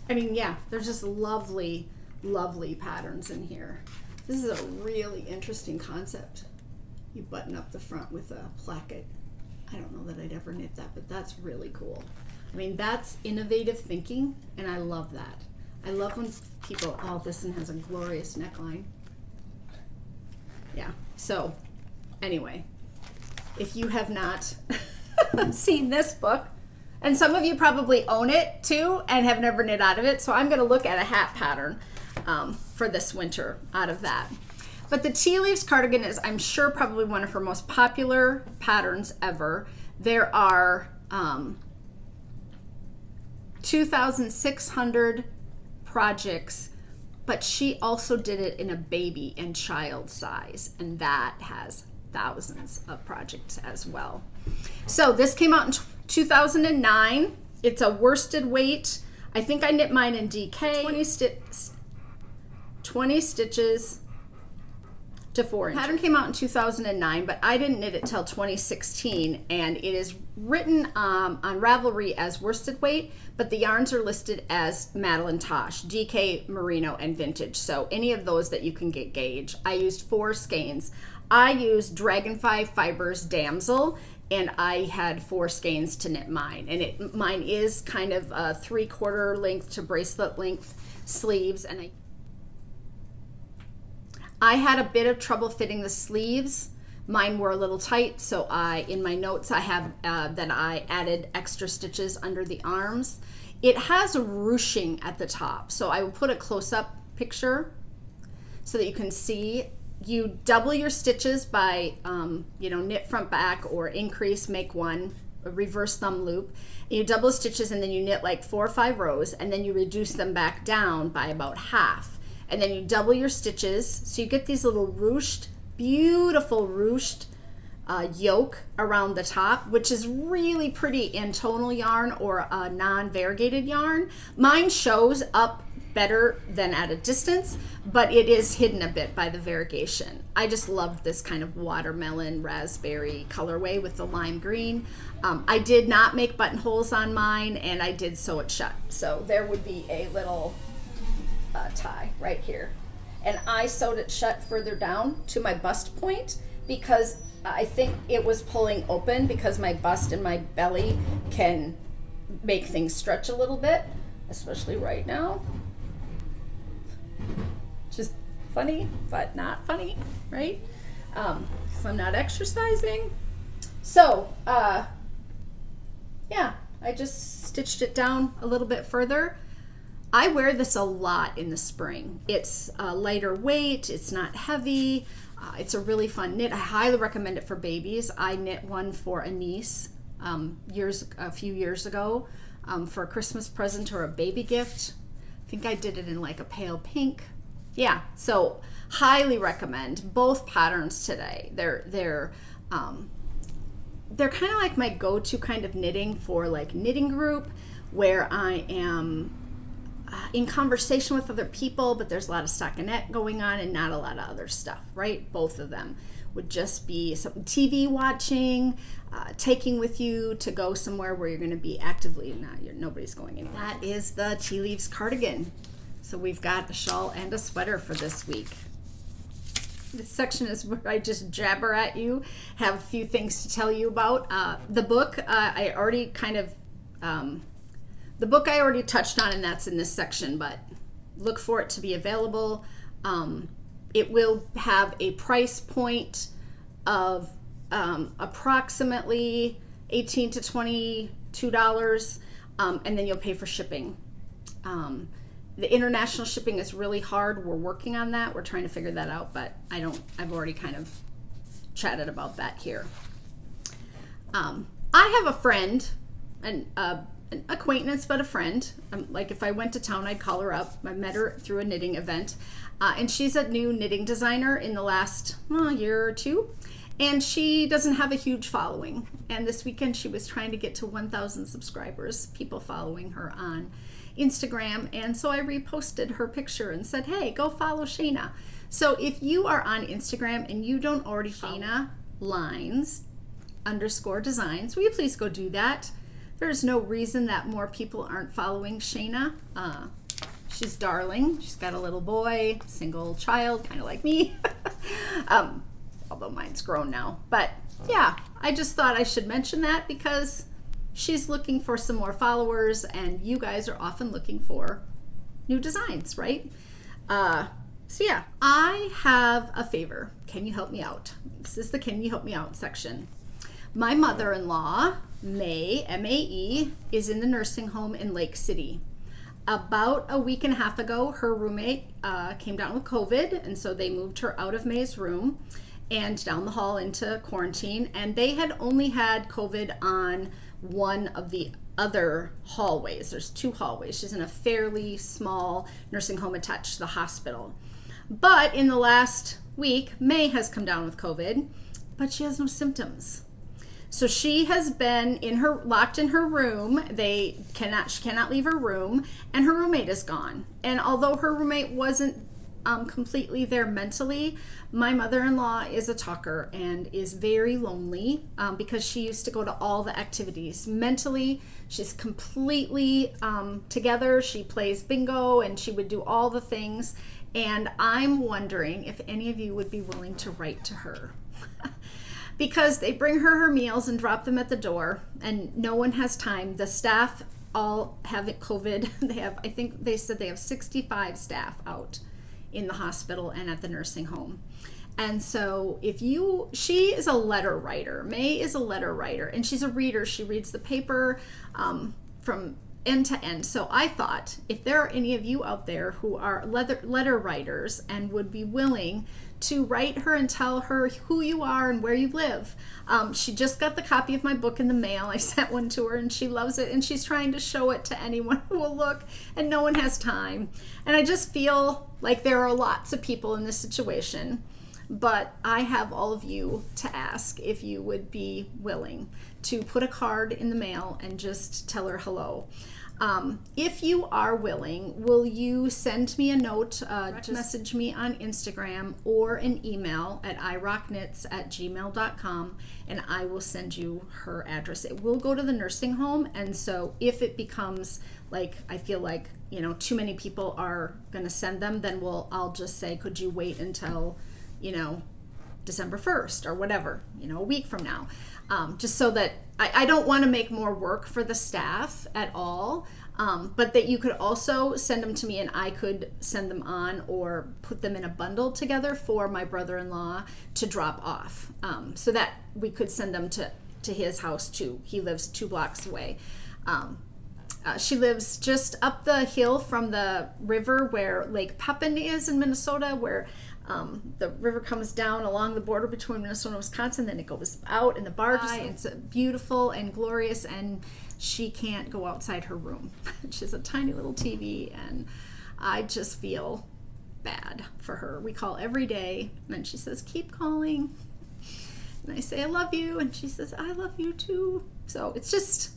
I mean, yeah, there's just lovely, lovely patterns in here. This is a really interesting concept. You button up the front with a placket. I don't know that I'd ever knit that, but that's really cool. I mean, that's innovative thinking, and I love that. I love when people, oh, this one has a glorious neckline. Yeah, so anyway, if you have not seen this book, and some of you probably own it too and have never knit out of it, so I'm going to look at a hat pattern for this winter out of that. But the Tea Leaves Cardigan is, I'm sure, probably one of her most popular patterns ever. There are 2,600 projects, but she also did it in a baby and child size, and that has thousands of projects as well. So this came out in 2009. It's a worsted weight. I think I knit mine in DK. 20 stitches to 4 inches. Pattern came out in 2009, but I didn't knit it till 2016, and it is written on Ravelry as worsted weight, but the yarns are listed as Madeline Tosh, DK, Merino, and Vintage. So any of those that you can get gauge. I used 4 skeins. I used Dragonfly Fibers Damsel, and I had 4 skeins to knit mine. And mine is kind of a 3/4 length to bracelet length sleeves, and I had a bit of trouble fitting the sleeves. Mine were a little tight, so in my notes I have that I added extra stitches under the arms. It has a ruching at the top, so I will put a close-up picture so that you can see. You double your stitches by you know, knit front back or increase, make one, a reverse thumb loop. And you double stitches and then you knit like 4 or 5 rows, and then you reduce them back down by about half. And then you double your stitches, so you get these little ruched, beautiful ruched yoke around the top, which is really pretty in tonal yarn or a non-variegated yarn. Mine shows up better than at a distance, but it is hidden a bit by the variegation. I just love this kind of watermelon raspberry colorway with the lime green. I did not make buttonholes on mine, and I did sew it shut. So there would be a little tie right here, and I sewed it shut further down to my bust point because I think it was pulling open, because my bust and my belly can make things stretch a little bit, especially right now. Just funny, but not funny, right? So I'm not exercising. So yeah, I just stitched it down a little bit further. I wear this a lot in the spring. It's lighter weight, it's not heavy, it's a really fun knit. I highly recommend it for babies. I knit one for a niece a few years ago for a Christmas present or a baby gift. I think I did it in like a pale pink. Yeah, so highly recommend both patterns today. They're kind of like my go-to kind of knitting for like knitting group, where I am in conversation with other people, but there's a lot of stockinette going on and not a lot of other stuff, right? Both of them would just be some TV watching, taking with you to go somewhere where you're going to be actively, nobody's going anywhere. That is the Tea Leaves Cardigan. So we've got a shawl and a sweater for this week. This section is where I just jabber at you, have a few things to tell you about. The book, I already kind of, the book I already touched on, and that's in this section, but look for it to be available. It will have a price point of approximately $18 to $22, and then you'll pay for shipping. The international shipping is really hard. We're working on that. We're trying to figure that out, but I've already kind of chatted about that here. I have a friend, an acquaintance, but a friend. Like if I went to town, I'd call her up. I met her through a knitting event, and she's a new knitting designer in the last year or two. And she doesn't have a huge following. And this weekend she was trying to get to 1,000 subscribers, people following her on Instagram. And so I reposted her picture and said, hey, go follow Shayna. So if you are on Instagram and you don't already follow Shayna Lines_designs, will you please go do that? There's no reason that more people aren't following Shayna. She's darling. She's got a little boy, single child, kind of like me. Although mine's grown now. But yeah, I just thought I should mention that because she's looking for some more followers, and you guys are often looking for new designs, right? So yeah, I have a favor. Can you help me out? This is the Can You Help Me Out section. My mother-in-law, May, M-A-E, is in the nursing home in Lake City. About a week and a half ago, her roommate came down with COVID, and so they moved her out of May's room and down the hall into quarantine, and they had only had COVID on one of the other hallways. There's 2 hallways. She's in a fairly small nursing home attached to the hospital. But in the last week, May has come down with COVID, but she has no symptoms. So she has been locked in her room. She cannot leave her room, and her roommate is gone. And although her roommate wasn't completely there mentally, my mother-in-law is a talker and is very lonely because she used to go to all the activities. Mentally, she's completely together. She plays bingo and she would do all the things. And I'm wondering if any of you would be willing to write to her. Because they bring her meals and drop them at the door, and no one has time. The staff all have COVID. I think they said they have 65 staff out in the hospital and at the nursing home. And so she is a letter writer. May is a letter writer, and she's a reader. She reads the paper from end to end. So I thought, if there are any of you out there who are letter writers and would be willing to write her and tell her who you are and where you live. She just got the copy of my book in the mail. I sent one to her and she loves it, and she's trying to show it to anyone who will look, and no one has time. And I just feel like there are lots of people in this situation, but I have all of you to ask if you would be willing to put a card in the mail and just tell her hello. If you are willing, will you send me a note, just message me on Instagram or an email at irocknits@gmail.com, and I will send you her address. It will go to the nursing home, and so if it becomes like, I feel like, too many people are going to send them, then I'll just say, could you wait until, December 1st or whatever, a week from now. Just so that I don't want to make more work for the staff at all, but that you could also send them to me and I could send them on or put them in a bundle together for my brother-in-law to drop off, so that we could send them to his house too. He lives 2 blocks away. She lives just up the hill from the river where Lake Pepin is in Minnesota, where the river comes down along the border between Minnesota and Wisconsin, then it goes out, and the barge, it's beautiful and glorious, and she can't go outside her room. She has a tiny little TV, and I just feel bad for her. We call every day, and she says, keep calling. And I say, I love you, and she says, I love you too. So it's just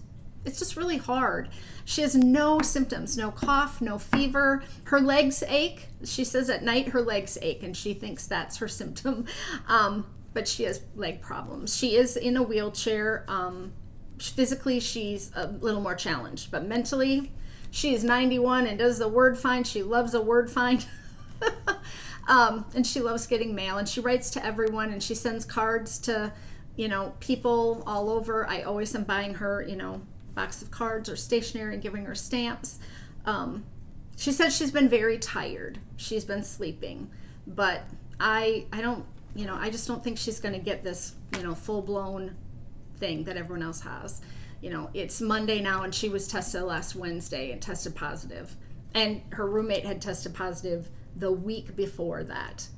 really hard. She has no symptoms, no cough, no fever. Her legs ache. She says at night her legs ache, and she thinks that's her symptom. But she has leg problems. She is in a wheelchair. Physically, she's a little more challenged, but mentally, she is 91 and does the word find. She loves a word find. And she loves getting mail, and she writes to everyone, and she sends cards to, people all over. I always am buying her, box of cards or stationery and giving her stamps. She said she's been very tired. She's been sleeping, but I don't, I just don't think she's going to get this, full-blown thing that everyone else has. It's Monday now, and she was tested last Wednesday and tested positive, and her roommate had tested positive the week before that.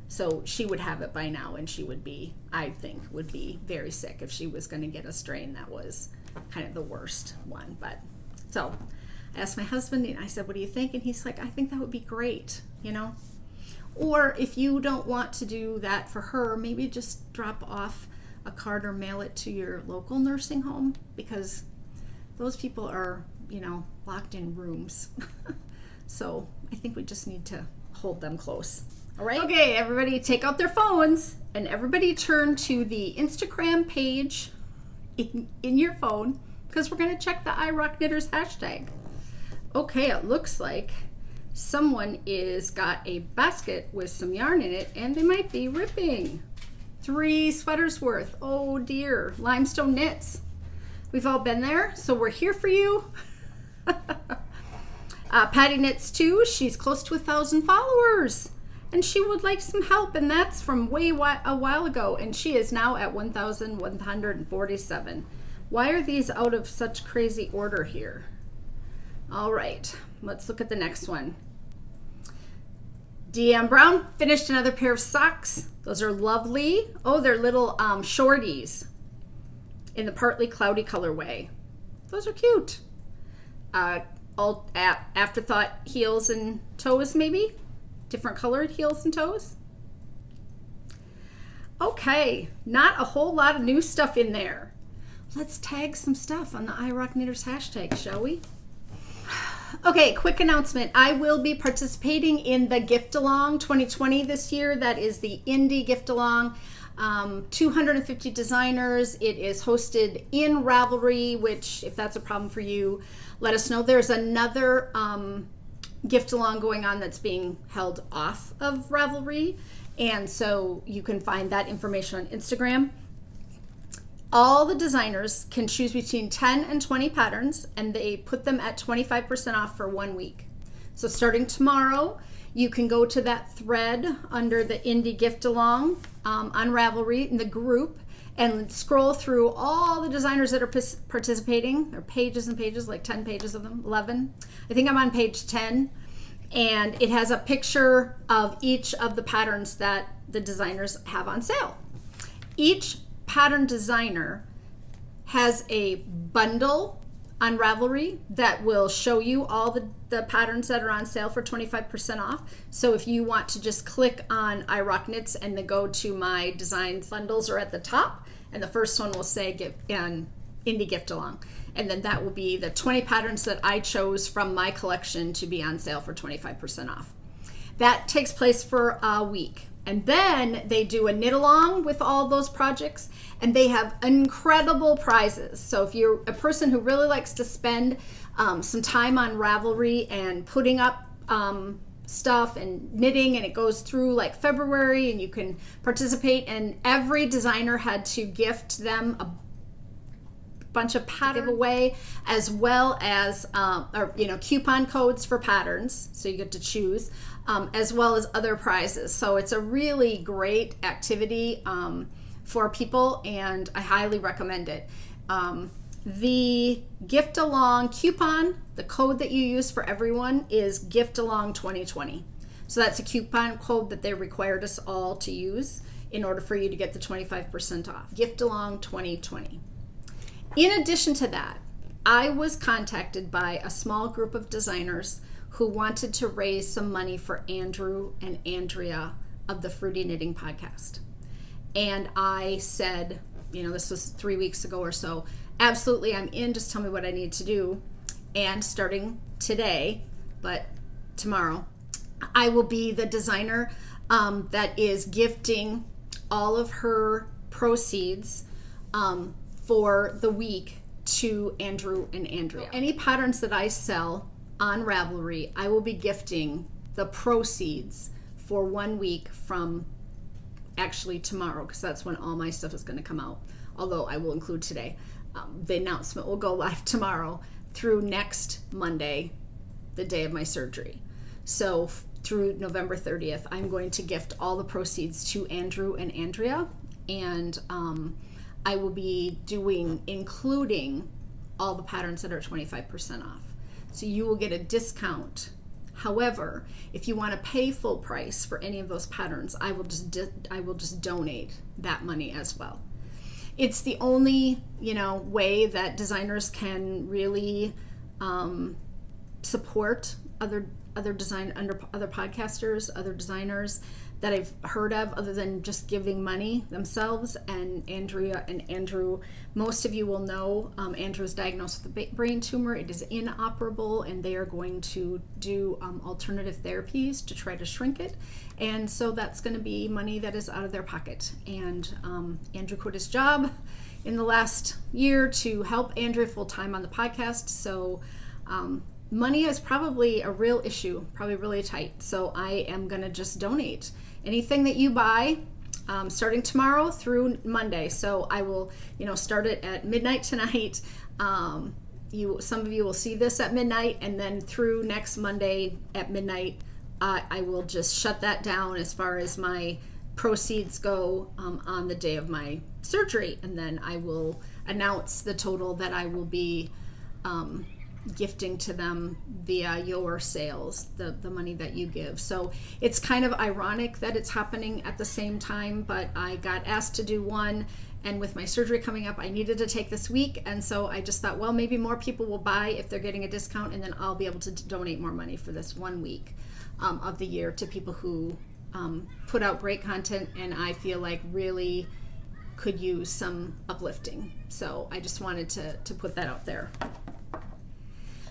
So she would have it by now, and she would be, I think, would be very sick if she was going to get a strain that was kind of the worst one. But so I asked my husband, and I said, what do you think? And he's like, I think that would be great, Or if you don't want to do that for her, maybe just drop off a card or mail it to your local nursing home, because those people are, you know, locked in rooms. So I think we just need to hold them close. All right. Okay, everybody take out their phones and everybody turn to the Instagram page in your phone, because we're going to check the Ryoknits hashtag. Okay, it looks like someone is got a basket with some yarn in it, and they might be ripping 3 sweaters worth. Oh dear, limestone knits. We've all been there, so we're here for you. Patty Knits too. She's close to 1,000 followers, and she would like some help, and that's from a while ago, and she is now at 1,147. Why are these out of such crazy order here? All right, let's look at the next one. DM Brown finished another pair of socks. Those are lovely. Oh, they're little shorties in the partly cloudy colorway. Those are cute. All afterthought heels and toes, maybe? Different colored heels and toes? Okay, not a whole lot of new stuff in there. Let's tag some stuff on the Ryoknits hashtag, shall we? Okay, quick announcement. I will be participating in the Gift Along 2020 this year. That is the Indie Gift Along. 250 designers. It is hosted in Ravelry, which, if that's a problem for you, let us know. There's another Gift Along going on that's being held off of Ravelry, and so you can find that information on Instagram. All the designers can choose between 10 and 20 patterns, and they put them at 25% off for 1 week. So starting tomorrow, you can go to that thread under the Indie Gift Along on Ravelry in the group and scroll through all the designers that are participating. There are pages and pages, like 10 pages of them, 11. I think I'm on page 10. And it has a picture of each of the patterns that the designers have on sale. Each pattern designer has a bundle on Ravelry that will show you all the patterns that are on sale for 25% off. So if you want to just click on Ryoknits and then go to my designs bundles are at the top, and the first one will say Indie Gift Along. And then that will be the 20 patterns that I chose from my collection to be on sale for 25% off. That takes place for a week. And then they do a knit along with all those projects, and they have incredible prizes. So if you're a person who really likes to spend some time on Ravelry and putting up stuff and knitting, and it goes through like February, and you can participate, and every designer had to gift them a bunch of pattern giveaway, as well as coupon codes for patterns, so you get to choose, as well as other prizes. So it's a really great activity for people, and I highly recommend it. The Gift Along coupon, the code that you use for everyone is Gift Along 2020. So that's a coupon code that they required us all to use in order for you to get the 25% off. Gift Along 2020. In addition to that, I was contacted by a small group of designers who wanted to raise some money for Andrew and Andrea of the Fruity Knitting Podcast. And I said, this was 3 weeks ago or so, absolutely, I'm in, just tell me what I need to do. And starting today, but tomorrow, I will be the designer that is gifting all of her proceeds for the week to Andrew and Andrea. Any patterns that I sell on Ravelry, I will be gifting the proceeds for 1 week from actually tomorrow, because that's when all my stuff is going to come out, although I will include today. The announcement will go live tomorrow through next Monday, the day of my surgery. So through November 30th, I'm going to gift all the proceeds to Andrew and Andrea, and I will be including all the patterns that are 25% off. So you will get a discount. However, if you want to pay full price for any of those patterns, I will just donate that money as well. It's the only, way that designers can really support other podcasters, other designers that I've heard of, other than just giving money themselves. And Andrea and Andrew, most of you will know, Andrew is diagnosed with a brain tumor. It is inoperable, and they are going to do alternative therapies to try to shrink it. And so that's going to be money that is out of their pocket. And Andrew quit his job in the last year to help Andrea full-time on the podcast. So money is probably a real issue, probably really tight. So I am going to just donate anything that you buy starting tomorrow through Monday. So I will, start it at midnight tonight. Some of you will see this at midnight, and then through next Monday at midnight, I will just shut that down as far as my proceeds go on the day of my surgery, and then I will announce the total that I will be gifting to them via your sales, the money that you give. So it's kind of ironic that it's happening at the same time, but I got asked to do one, and with my surgery coming up, I needed to take this week, and so I just thought, well, maybe more people will buy if they're getting a discount, and then I'll be able to donate more money for this 1 week of the year to people who put out great content and I feel like really could use some uplifting. So I just wanted to put that out there.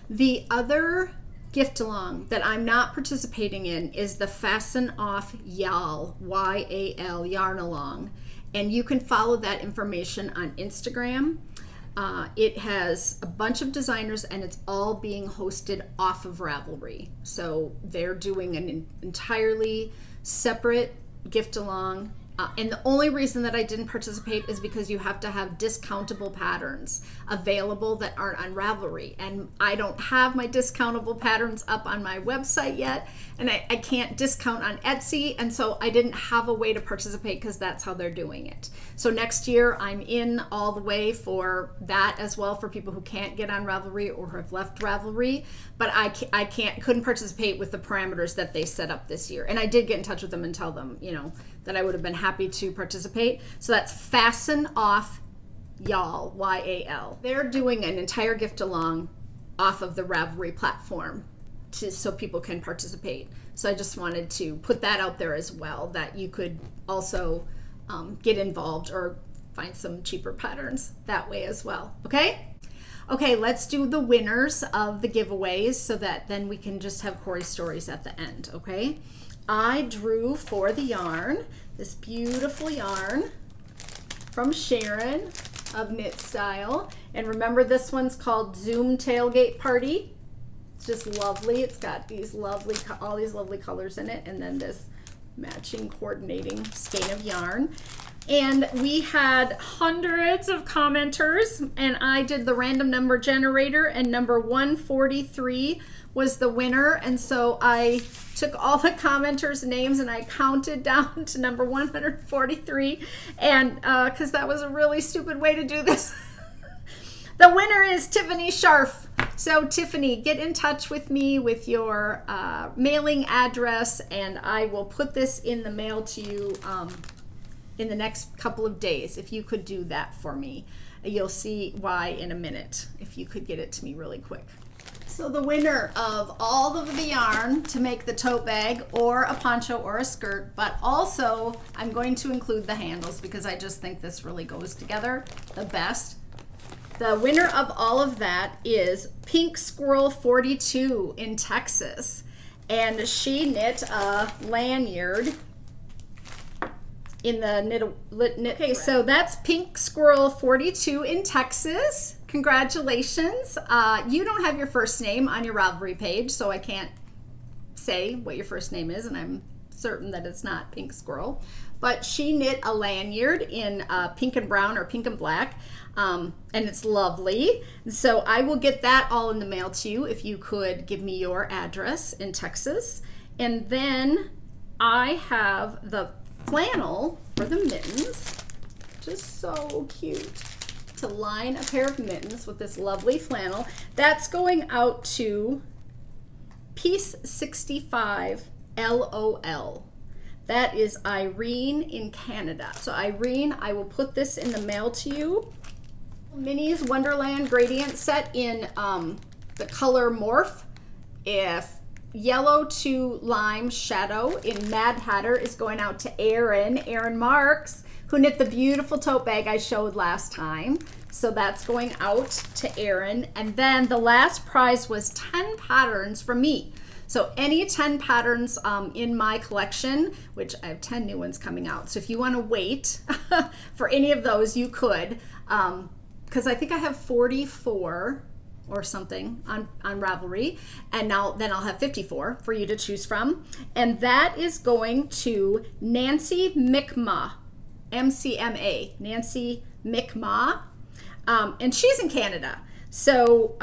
The other gift along that I'm not participating in is the Fasten Off Yawl, Y-A-L, yarn along. And you can follow that information on Instagram. It has a bunch of designers, and it's all being hosted off of Ravelry. So they're doing an entirely separate gift along. And the only reason that I didn't participate is because you have to have discountable patterns available that aren't on Ravelry. And I don't have my discountable patterns up on my website yet. And I can't discount on Etsy. And so I didn't have a way to participate because that's how they're doing it. So next year I'm in all the way for that as well, for people who can't get on Ravelry or have left Ravelry. But I couldn't participate with the parameters that they set up this year. And I did get in touch with them and tell them, that I would have been happy to participate. So that's Fasten Off Yawl, Y-A-L. They're doing an entire gift along off of the Ravelry platform so people can participate. So I just wanted to put that out there as well, that you could also get involved or find some cheaper patterns that way as well. Okay, let's do the winners of the giveaways so that then we can just have Cori stories at the end, okay? I drew for the yarn this beautiful yarn from Sharon of Knit Style. And remember, this one's called Zoom Tailgate Party. It's just lovely. It's got these lovely, all these lovely colors in it, and then this matching coordinating skein of yarn. And we had hundreds of commenters, and I did the random number generator, and number 143 was the winner. And so I took all the commenters' names and I counted down to number 143, and because that was a really stupid way to do this. The winner is Tiffany Scharf. So Tiffany, get in touch with me with your mailing address, and I will put this in the mail to you in the next couple of days. If you could do that for me, you'll see why in a minute, if you could get it to me really quick. So the winner of all of the yarn to make the tote bag or a poncho or a skirt, but also I'm going to include the handles because I just think this really goes together the best. The winner of all of that is Pink Squirrel 42 in Texas, and she knit a lanyard in the knit. Okay, so that's Pink Squirrel 42 in Texas. Congratulations. You don't have your first name on your Ravelry page, so I can't say what your first name is, and I'm certain that it's not Pink Squirrel. But she knit a lanyard in pink and brown or pink and black, and it's lovely. So I will get that all in the mail to you if you could give me your address in Texas. And then I have the flannel for the mittens, which is so cute, to line a pair of mittens with this lovely flannel. That's going out to Piece 65 LOL. That is Irene in Canada. So Irene, I will put this in the mail to you. Minnie's Wonderland gradient set in the color Morph. If yellow to lime shadow in Mad Hatter is going out to Erin Marks, who knit the beautiful tote bag I showed last time. So that's going out to Erin. And then the last prize was 10 patterns from me. So any 10 patterns in my collection, which I have 10 new ones coming out. So if you want to wait for any of those, you could, because I think I have 44 or something on Ravelry, and then I'll have 54 for you to choose from. And that is going to Nancy Mi'kmaq, MCMA, Nancy Mi'kmaq, and she's in Canada. So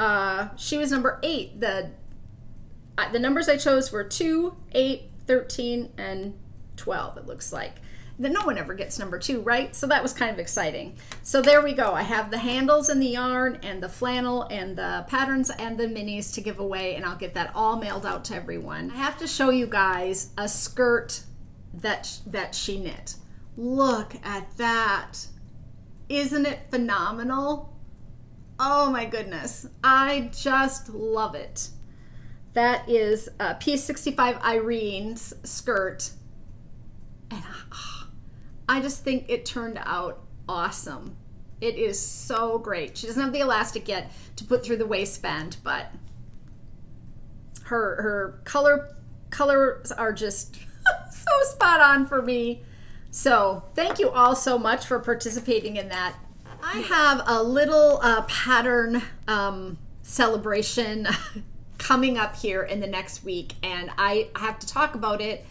she was number 8. The numbers I chose were 2, 8, 13, and 12, it looks like. No one ever gets number 2, right? So that was kind of exciting. So there we go. I have the handles and the yarn and the flannel and the patterns and the minis to give away, and I'll get that all mailed out to everyone. I have to show you guys a skirt that she knit. Look at that. Isn't it phenomenal? Oh my goodness. I just love it. That is P65 Irene's skirt. And I just think it turned out awesome. It is so great. She doesn't have the elastic yet to put through the waistband, but her colors are just so spot on for me. So thank you all so much for participating in that. I have a little pattern celebration coming up here in the next week, and I have to talk about it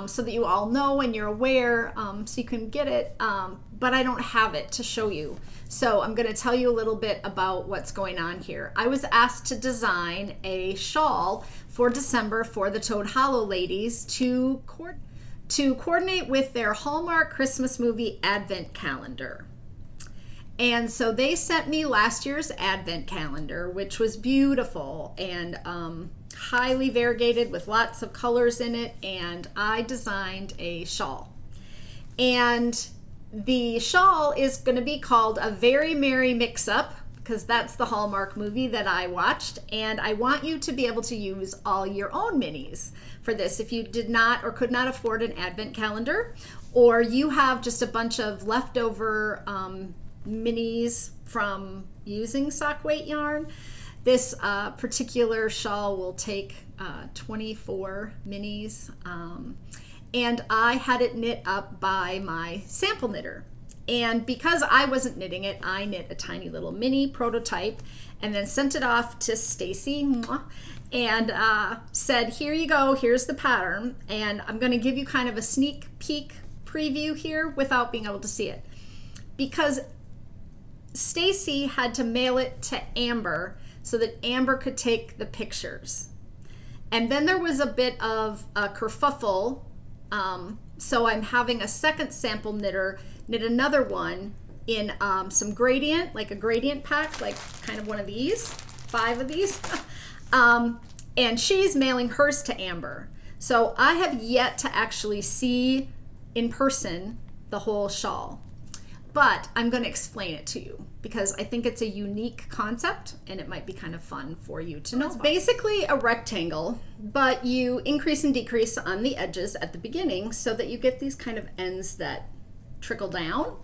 so that you all know and you're aware, so you can get it, but I don't have it to show you. So I'm going to tell you a little bit about what's going on here. I was asked to design a shawl for December for the Toad Hollow ladies to coordinate with their Hallmark Christmas movie Advent calendar. And so they sent me last year's Advent calendar, which was beautiful and highly variegated with lots of colors in it, and I designed a shawl. And the shawl is going to be called A Very Merry Mix-Up, because that's the Hallmark movie that I watched, and I want you to be able to use all your own minis for this if you did not or could not afford an Advent calendar, or you have just a bunch of leftover minis from using sock weight yarn. This particular shawl will take 24 minis, and I had it knit up by my sample knitter. And because I wasn't knitting it, I knit a tiny little mini prototype and then sent it off to Stacy and said, here you go, here's the pattern, and I'm going to give you kind of a sneak peek preview here without being able to see it, because Stacy had to mail it to Amber so that Amber could take the pictures. And then there was a bit of a kerfuffle, so I'm having a second sample knitter knit another one in some gradient, like a gradient pack, like kind of one of these, 5 of these, and she's mailing hers to Amber. So I have yet to actually see in person the whole shawl, but I'm going to explain it to you because I think it's a unique concept and it might be kind of fun for you to know. It's basically a rectangle, but you increase and decrease on the edges at the beginning so that you get these kind of ends that trickle down,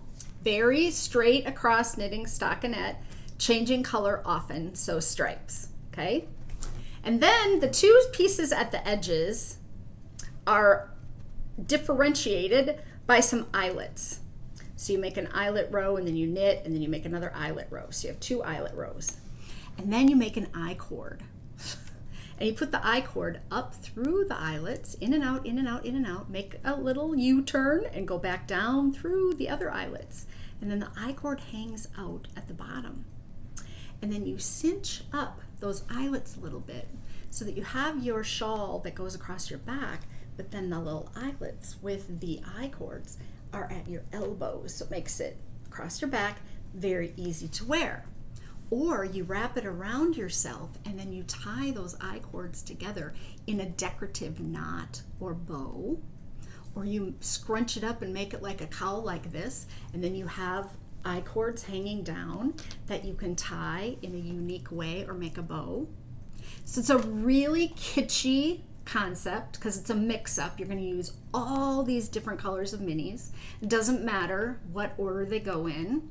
very straight across knitting stockinette, changing color often, so stripes, okay? And then the 2 pieces at the edges are differentiated by some eyelets. So you make an eyelet row and then you knit and then you make another eyelet row. So you have 2 eyelet rows. And then you make an I-cord. And you put the I-cord up through the eyelets, in and out, in and out, in and out, make a little U-turn and go back down through the other eyelets. And then the I-cord hangs out at the bottom. And then you cinch up those eyelets a little bit so that you have your shawl that goes across your back, but then the little eyelets with the I-cords are at your elbows, so it makes it across your back very easy to wear. Or you wrap it around yourself and then you tie those I-cords together in a decorative knot or bow, or you scrunch it up and make it like a cowl like this, and then you have I-cords hanging down that you can tie in a unique way or make a bow. So it's a really kitschy concept because it's a mix-up. You're going to use all these different colors of minis. It doesn't matter what order they go in.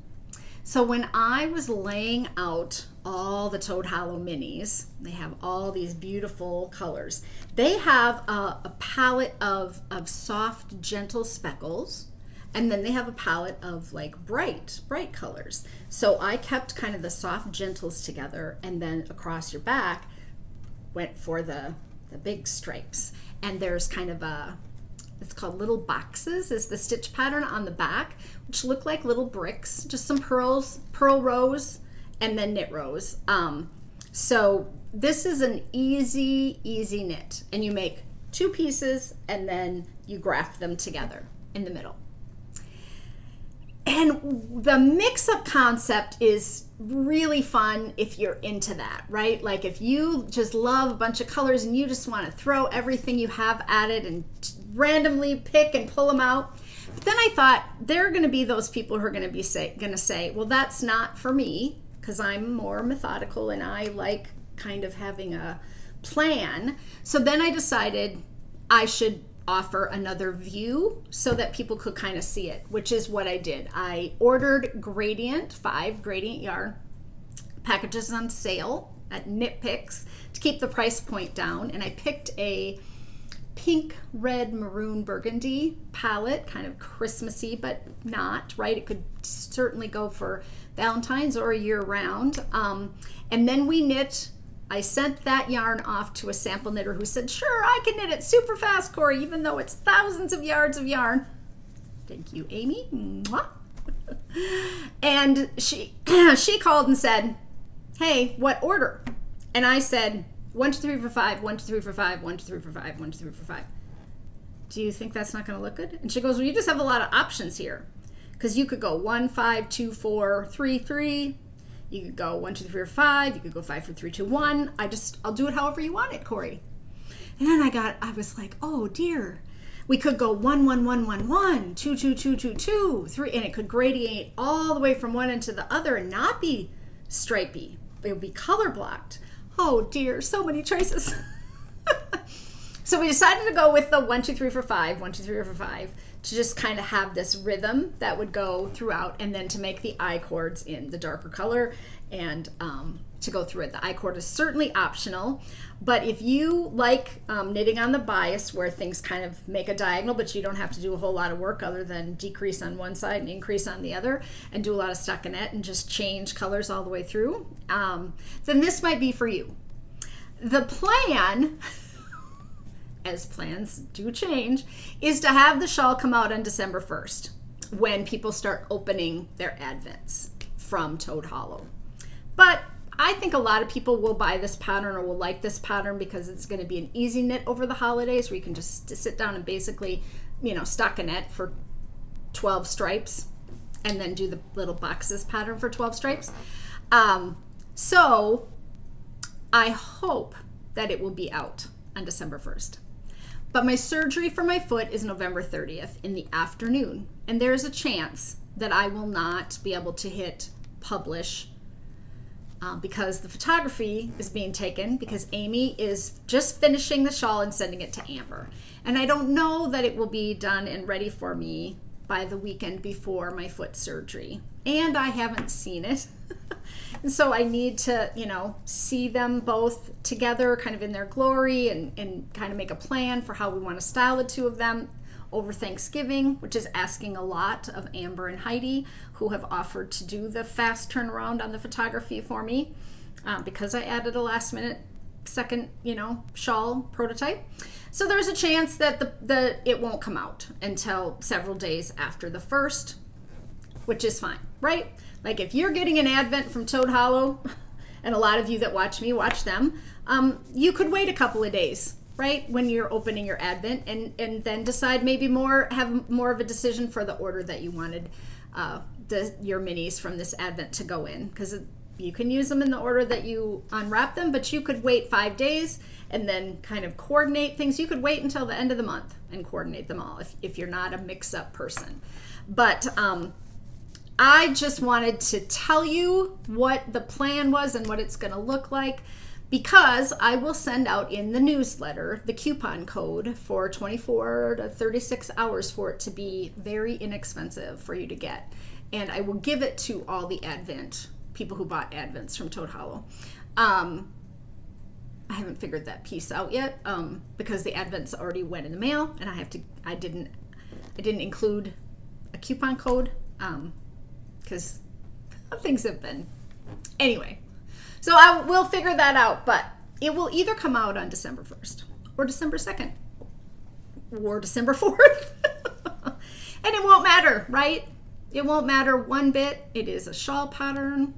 So when I was laying out all the Toad Hollow minis, they have all these beautiful colors. They have a palette of soft, gentle speckles, and then they have a palette of like bright colors. So I kept kind of the soft gentles together, and then across your back went for the big stripes. And there's kind of it's called little boxes is the stitch pattern on the back, which look like little bricks, just some pearl rows and then knit rows. So this is an easy knit, and you make 2 pieces and then you graft them together in the middle. And the mix-up concept is really fun if you're into that, right? Like if you just love a bunch of colors and you just want to throw everything you have at it and randomly pick and pull them out. But then I thought there are going to be those people who are going to say, well, that's not for me because I'm more methodical and I like kind of having a plan. So then I decided I should offer another view so that people could kind of see it, which is what I did. I ordered 5 gradient yarn packages on sale at Knit Picks to keep the price point down, and I picked a pink, red, maroon, burgundy palette, kind of Christmassy, but not, right? It could certainly go for Valentine's or year round. And then we knit. I sent that yarn off to a sample knitter who said, sure, I can knit it super fast, Cori, even though it's thousands of yards of yarn. Thank you, Amy. Mwah. And she called and said, hey, what order? And I said, 1, 2, 3, 4, 5, 1, 2, 3, 4, 5, 1, 2, 3, 4, 5, 1, 2, 3, 4, 5. Do you think that's not going to look good? And she goes, well, you just have a lot of options here because you could go 1, 5, 2, 4, 3, 3. You could go 1, 2, 3, 4, 5. You could go 5, 4, 3, 2, 1. I'll do it however you want it, Cori. And then I was like, oh dear. We could go 1, 1, 1, 1, 1, 2, 2, 2, 2, 2, 3, and it could gradient all the way from one end to the other and not be stripy. It would be color blocked. Oh dear, so many choices. So we decided to go with the 1, 2, 3, 4, 5, 1, 2, 3, 4, 5 to just kind of have this rhythm that would go throughout, and then to make the I cords in the darker color and to go through it. The I cord is certainly optional, but if you like knitting on the bias where things kind of make a diagonal, but you don't have to do a whole lot of work other than decrease on one side and increase on the other and do a lot of stockinette and just change colors all the way through, then this might be for you. The plan, as plans do change, is to have the shawl come out on December 1st when people start opening their advents from Toad Hollow. But I think a lot of people will buy this pattern or will like this pattern because it's going to be an easy knit over the holidays where you can just sit down and basically, stockinette for 12 stripes and then do the little boxes pattern for 12 stripes. So I hope that it will be out on December 1st. But my surgery for my foot is November 30th in the afternoon, and there's a chance that I will not be able to hit publish because the photography is being taken because Amy is just finishing the shawl and sending it to Amber. And I don't know that it will be done and ready for me by the weekend before my foot surgery. And I haven't seen it. And so I need to, see them both together kind of in their glory and kind of make a plan for how we want to style the two of them over Thanksgiving, which is asking a lot of Amber and Heidi, who have offered to do the fast turnaround on the photography for me because I added a last minute second, shawl prototype. So there's a chance that it won't come out until several days after the 1st, which is fine, right? Like if you're getting an advent from Toad Hollow, and a lot of you that watch me watch them, you could wait a couple of days, right, when you're opening your advent, and then decide maybe have more of a decision for the order that you wanted your minis from this advent to go in, because you can use them in the order that you unwrap them, but you could wait 5 days and then kind of coordinate things. You could wait until the end of the month and coordinate them all if you're not a mix-up person. But I just wanted to tell you what the plan was and what it's going to look like. because I will send out in the newsletter the coupon code for 24 to 36 hours for it to be very inexpensive for you to get. And I will give it to all the Advent people who bought Advents from Toad Hollow. I haven't figured that piece out yet because the Advents already went in the mail, and I didn't include a coupon code because things have been, anyway. So I will figure that out, but it will either come out on December 1st or December 2nd or December 4th. And it won't matter, right? It won't matter one bit. It is a shawl pattern.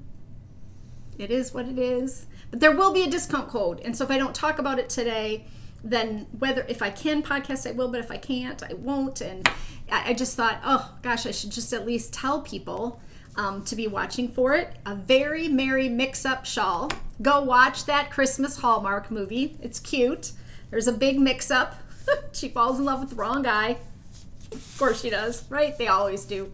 It is what it is. But there will be a discount code. And so if I don't talk about it today, then if I can podcast, I will, but if I can't, I won't. And I just thought, oh gosh, I should just at least tell people to be watching for it. A very merry mix-up shawl. Go watch that Christmas Hallmark movie. It's cute. There's a big mix-up. She falls in love with the wrong guy. Of course she does, right? They always do.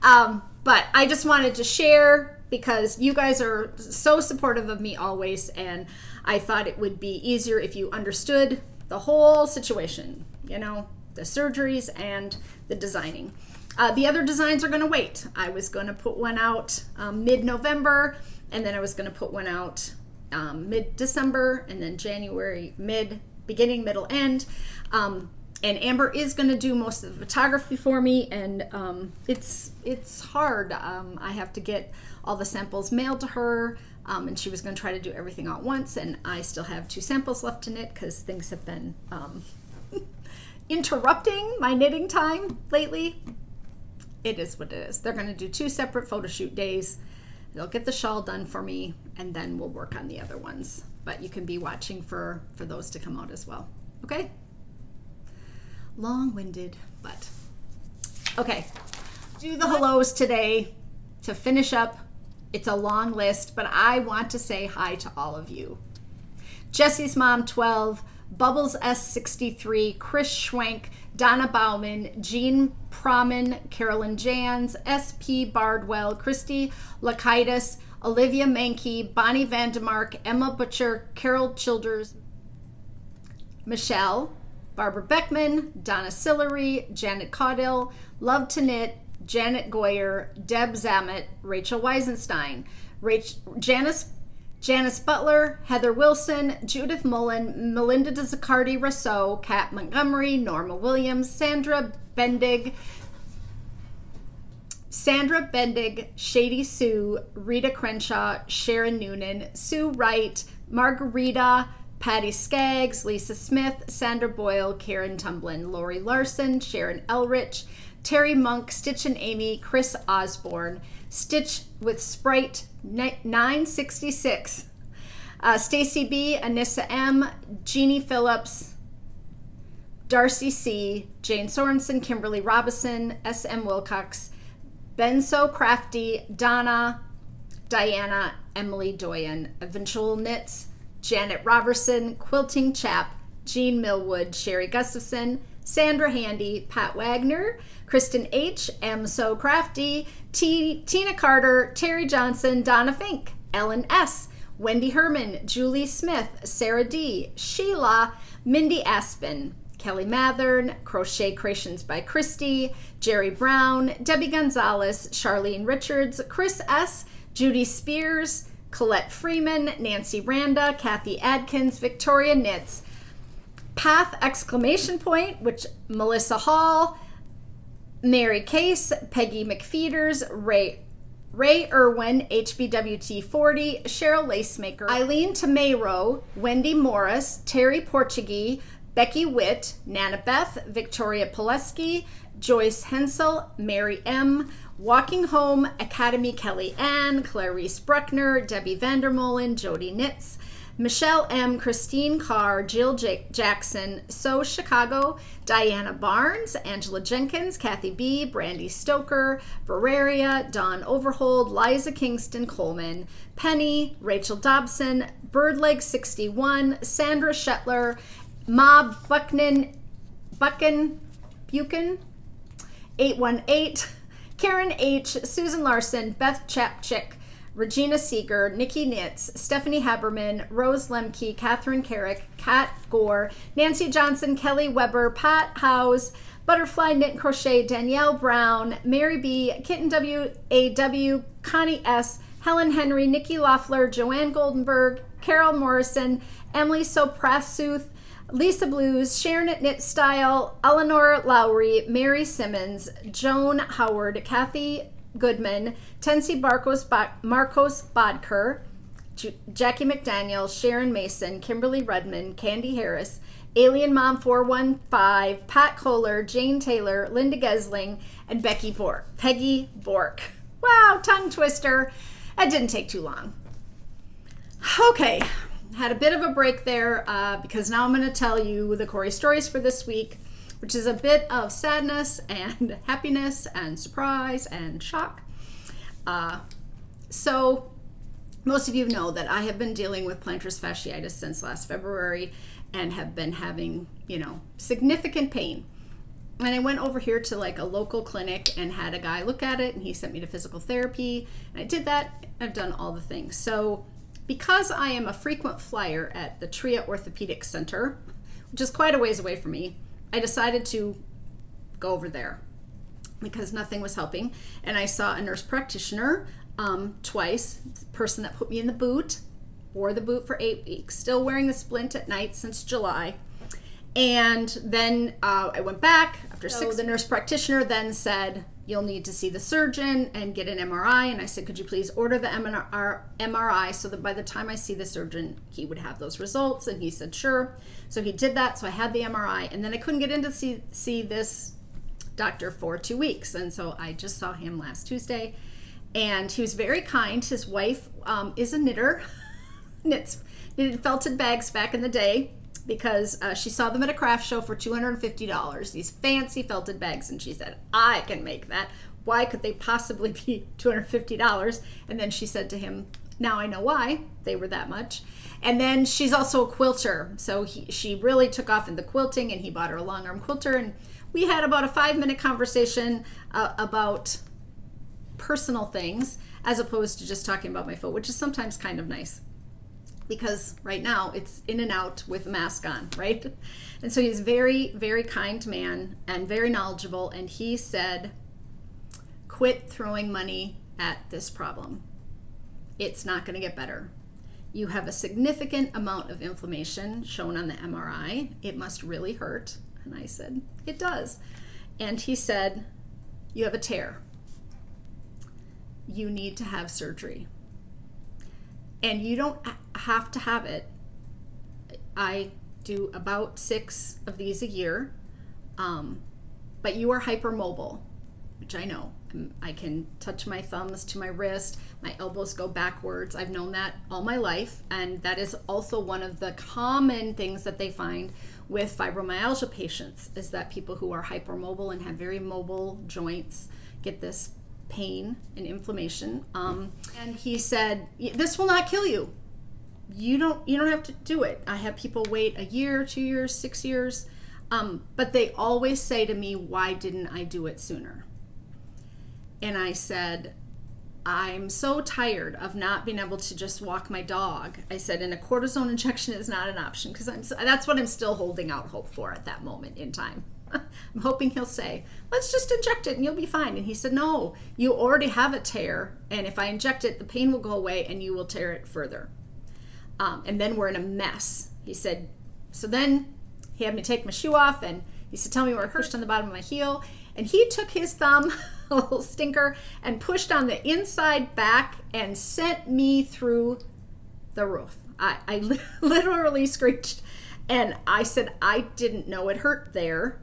But I just wanted to share because you guys are so supportive of me always, and I thought it would be easier if you understood the whole situation, you know, the surgeries and the designing. The other designs are going to wait. I was going to put one out mid-November, and then I was going to put one out mid-December, and then January, beginning, middle, end. And Amber is going to do most of the photography for me, and it's hard. I have to get all the samples mailed to her, and she was going to try to do everything all at once, and I still have 2 samples left to knit because things have been interrupting my knitting time lately. It is what it is. They're going to do 2 separate photo shoot days. They'll get the shawl done for me, and then we'll work on the other ones. But you can be watching for those to come out as well. Okay? Long-winded, but okay. Do the hellos today to finish up. It's a long list, but I want to say hi to all of you. Jesse's Mom 12, Bubbles S63, Chris Schwenk, Donna Bauman, Jean Proman, Carolyn Jans, SP Bardwell, Christy Lakaitis, Olivia Mankey, Bonnie Vandemark, Emma Butcher, Carol Childers, Michelle, Barbara Beckman, Donna Sillery, Janet Caudill, Love to Knit, Janet Goyer, Deb Zamet, Rachel Weisenstein, Janice Butler, Heather Wilson, Judith Mullen, Melinda DeZacardi Rousseau, Kat Montgomery, Norma Williams, Sandra Bendig, Shady Sue, Rita Crenshaw, Sharon Noonan, Sue Wright, Margarita, Patty Skaggs, Lisa Smith, Sandra Boyle, Karen Tumblin, Lori Larson, Sharon Elrich, Terry Monk, Stitch and Amy, Chris Osborne, Stitch with Sprite 966, Stacy B, Anissa M, Jeannie Phillips, Darcy C, Jane Sorensen, Kimberly Robison, SM Wilcox, Ben So Crafty, Donna, Diana, Emily Doyen, Eventual Knits, Janet Robertson, Quilting Chap, Jean Millwood, Sherry Gustafson, Sandra Handy, Pat Wagner, Kristen H, M So Crafty, Tina Carter, Terry Johnson, Donna Fink, Ellen S, Wendy Herman, Julie Smith, Sarah D, Sheila, Mindy Aspen, Kelly Mathern, Crochet Creations by Christy, Jerry Brown, Debbie Gonzalez, Charlene Richards, Chris S, Judy Spears, Colette Freeman, Nancy Randa, Kathy Adkins, Victoria Knits, Path exclamation point, which Melissa Hall, Mary Case, Peggy McFeeders, Ray Irwin, HBWT40, Cheryl Lacemaker, Eileen Tomero, Wendy Morris, Terry Portuguese, Becky Witt, Nana Beth, Victoria Pileski, Joyce Hensel, Mary M, Walking Home Academy, Kelly Ann, Clarice Bruckner, Debbie Vandermolen, Jody Knits, Michelle M, Christine Carr, Jill Jackson, So Chicago, Diana Barnes, Angela Jenkins, Kathy B, Brandy Stoker, Beraria, Dawn Overhold, Liza Kingston Coleman, Penny, Rachel Dobson, Birdleg 61, Sandra Shetler, Ma Buchanan, 818, Karen H, Susan Larson, Beth Chapchick, Regina Seeger, Nikki Knits, Stephanie Haberman, Rose Lemke, Catherine Carrick, Kat Gore, Nancy Johnson, Kelly Weber, Pat Howes, Butterfly Knit and Crochet, Danielle Brown, Mary B, Kitten W.A.W, Connie S, Helen Henry, Nikki Loeffler, Joanne Goldenberg, Carol Morrison, Emily Soprasuth, Lisa Blues, Sharon at Knit Style, Eleanor Lowry, Mary Simmons, Joan Howard, Kathy Goodman, Tensi Marcos Bodker, Jackie McDaniel, Sharon Mason, Kimberly Redmond, Candy Harris, Alien Mom 415, Pat Kohler, Jane Taylor, Linda Gesling, and Peggy Bork. Wow, tongue twister. That didn't take too long. Okay, had a bit of a break there because now I'm going to tell you the Cori stories for this week, which is a bit of sadness and happiness and surprise and shock. So most of you know that I have been dealing with plantar fasciitis since last February and have been having, significant pain. And I went over here to like a local clinic and had a guy look at it, and he sent me to physical therapy, and I did that. I've done all the things. So because I am a frequent flyer at the Tria Orthopedic Center, which is quite a ways away from me, I decided to go over there because nothing was helping. And I saw a nurse practitioner twice, the person that put me in the boot, wore the boot for 8 weeks, still wearing the splint at night since July. And then I went back after 6. The nurse practitioner then said, you'll need to see the surgeon and get an MRI. And I said, could you please order the MRI so that by the time I see the surgeon, he would have those results? And he said, sure. So he did that. So I had the MRI, and then I couldn't get in to see this doctor for 2 weeks. And so I just saw him last Tuesday, and he was very kind. His wife is a knitter, knitted felted bags back in the day, because she saw them at a craft show for $250, these fancy felted bags, and she said, I can make that. Why could they possibly be $250? And then she said to him, now I know why they were that much. And then she's also a quilter, so she really took off in the quilting, and he bought her a long arm quilter, and we had about a 5-minute conversation about personal things as opposed to just talking about my foot, which is sometimes kind of nice, because right now it's in and out with a mask on, right? And so he's a very, very kind man and very knowledgeable. And he said, quit throwing money at this problem. It's not going to get better. You have a significant amount of inflammation shown on the MRI. It must really hurt. And I said, it does. And he said, you have a tear. You need to have surgery. And you don't have to have it. I do about 6 of these a year, but you are hypermobile, which I know. I can touch my thumbs to my wrist, my elbows go backwards. I've known that all my life, and that is also one of the common things that they find with fibromyalgia patients, is that people who are hypermobile and have very mobile joints get this pain and inflammation. And he said, this will not kill you. You don't have to do it. I have people wait a year, 2 years, 6 years, but they always say to me, why didn't I do it sooner? And I said, I'm so tired of not being able to just walk my dog. I said, and a cortisone injection is not an option, because that's what I'm still holding out hope for at that moment in time. I'm hoping he'll say, let's just inject it and you'll be fine. And he said, no, you already have a tear, and if I inject it, the pain will go away and you will tear it further. And then we're in a mess. He said, so then he had me take my shoe off, and he said, tell me where it hurts on the bottom of my heel. And he took his thumb, a little stinker, and pushed on the inside back and sent me through the roof. I literally screeched. And I said, I didn't know it hurt there.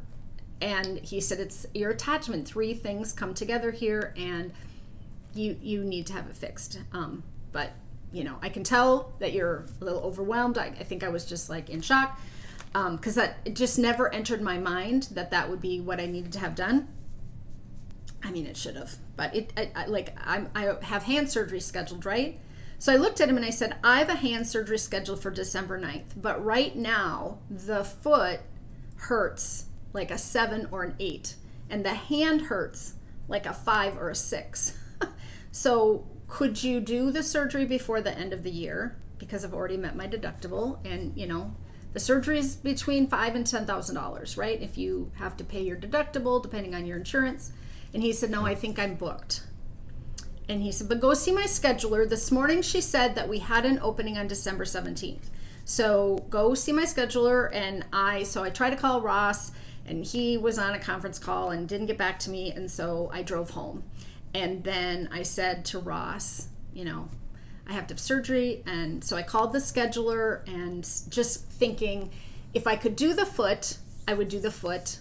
And he said, it's your attachment. 3 things come together here, and you need to have it fixed. But, I can tell that you're a little overwhelmed. I think I was just like in shock, because it just never entered my mind that would be what I needed to have done. I mean, it should have, but I have hand surgery scheduled, right? So I looked at him and I said, I have a hand surgery scheduled for December 9th, but right now the foot hurts like a 7 or an 8, and the hand hurts like a 5 or a 6. So could you do the surgery before the end of the year? Because I've already met my deductible, and you know, the surgery is between $5,000 and $10,000, right? If you have to pay your deductible, depending on your insurance. And he said, no, I think I'm booked. And he said, but go see my scheduler. This morning she said that we had an opening on December 17th. So go see my scheduler. And I tried to call Ross, and he was on a conference call and didn't get back to me. And so I drove home. And then I said to Ross, you know, I have to have surgery. And so I called the scheduler, and just thinking if I could do the foot, I would do the foot,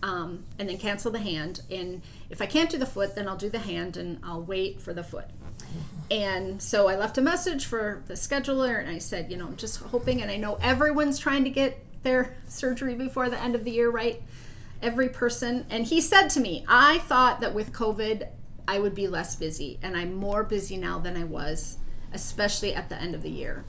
and then cancel the hand. And if I can't do the foot, then I'll do the hand and I'll wait for the foot. And so I left a message for the scheduler, and I said, you know, I'm just hoping, and I know everyone's trying to get their surgery before the end of the year, right? Every person. And he said to me, I thought that with COVID, I would be less busy, and I'm more busy now than I was, especially at the end of the year.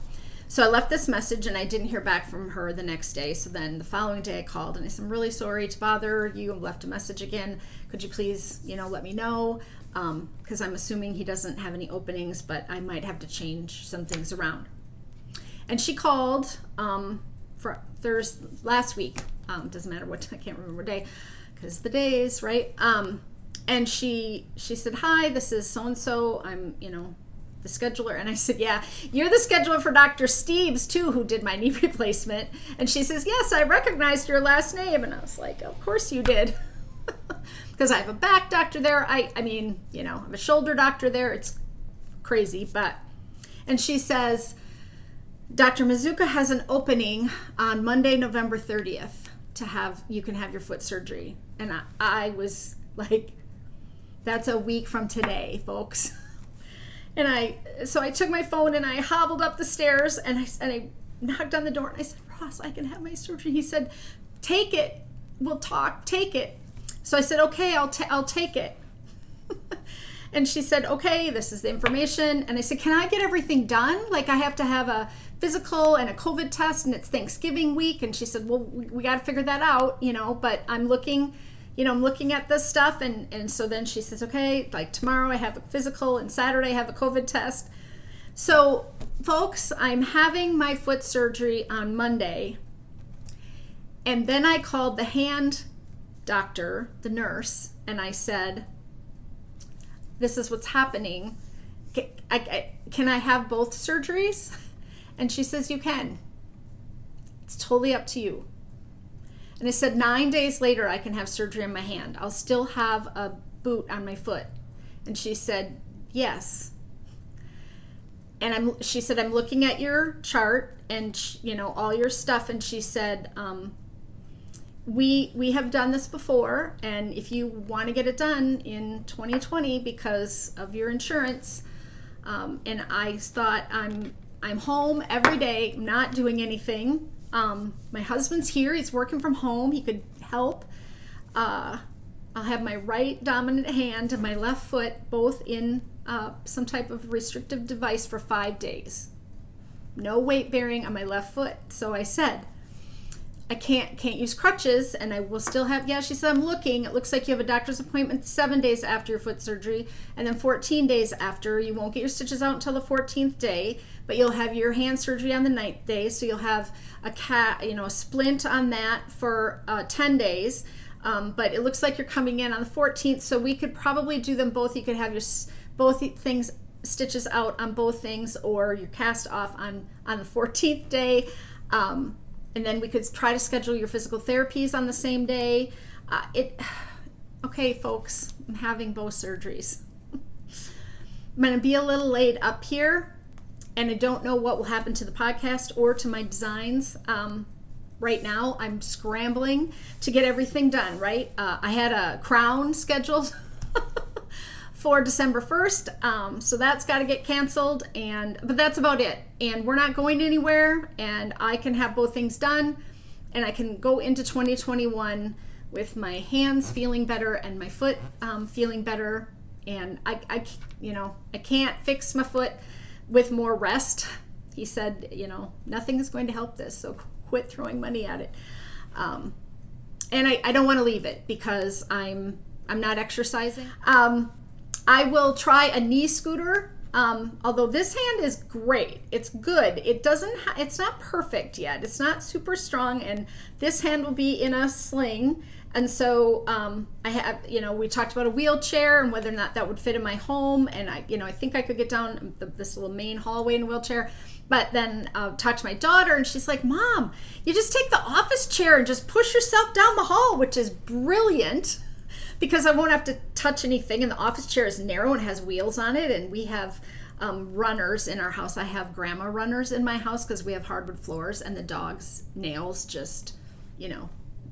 So I left this message, and I didn't hear back from her the next day. So then the following day I called, and I said, I'm really sorry to bother you. I left a message again. Could you please, you know, let me know? Because I'm assuming he doesn't have any openings, but I might have to change some things around. And she called for Thursday last week. Doesn't matter what, I can't remember what day, because the days, right? And she said, hi, this is so-and-so. I'm, you know, the scheduler. And I said, yeah, you're the scheduler for Dr. Steves too, who did my knee replacement. And she says, yes, I recognized your last name. And I was like, of course you did. Because I have a back doctor there. I mean, you know, I have a shoulder doctor there. It's crazy, but, and she says, Dr. Mizuka has an opening on Monday, November 30th you can have your foot surgery. And I was like, that's a week from today, folks. And so I took my phone and I hobbled up the stairs, and I knocked on the door, and I said, Ross, I can have my surgery. He said, take it. We'll talk. Take it. So I said, okay, I'll take it. And she said, okay, this is the information. And I said, can I get everything done? Like, I have to have a physical and a COVID test, and it's Thanksgiving week. And she said, well, we got to figure that out, you know, but I'm looking at this stuff. And so then she says, okay, like tomorrow I have a physical, and Saturday I have a COVID test. So folks, I'm having my foot surgery on Monday. And then I called the hand doctor, the nurse, and I said, this is what's happening. Can I have both surgeries? And she says, you can. It's totally up to you. And I said, 9 days later, I can have surgery on my hand. I'll still have a boot on my foot. And she said, yes. And she said, I'm looking at your chart and, you know, all your stuff. And she said, we have done this before. And if you want to get it done in 2020 because of your insurance. And I thought, I'm home every day, not doing anything. My husband's here. He's working from home. He could help. I'll have my right dominant hand and my left foot both in some type of restrictive device for 5 days. No weight bearing on my left foot. So I said, I can't use crutches, and I will still have, yeah, she said, I'm looking. It looks like you have a doctor's appointment 7 days after your foot surgery, and then 14 days after. You won't get your stitches out until the 14th day, but you'll have your hand surgery on the 9th day. So you'll have a splint on that for 10 days. But it looks like you're coming in on the 14th, so we could probably do them both. You could have your both things, stitches out on both things, or your cast off on the 14th day. And then we could try to schedule your physical therapies on the same day. Okay, folks, I'm having both surgeries. I'm gonna be a little laid up here, and I don't know what will happen to the podcast or to my designs. Right now, I'm scrambling to get everything done, right? I had a crown scheduled for December 1st, so that's got to get canceled, but that's about it. And we're not going anywhere, and I can have both things done, and I can go into 2021 with my hands feeling better and my foot feeling better. And I can't fix my foot with more rest. He said, nothing is going to help this, so quit throwing money at it. And I don't want to leave it because I'm not exercising. I will try a knee scooter Although this hand is great, it's good. It's not perfect yet. It's not super strong, and this hand will be in a sling. And so I have, we talked about a wheelchair and whether or not that would fit in my home. And I think I could get down this little main hallway in a wheelchair. But then talked to my daughter, and she's like, Mom, you just take the office chair and just push yourself down the hall, which is brilliant because I won't have to touch anything. And the office chair is narrow and has wheels on it. And we have runners in our house. I have grandma runners in my house because we have hardwood floors, and the dog's nails just,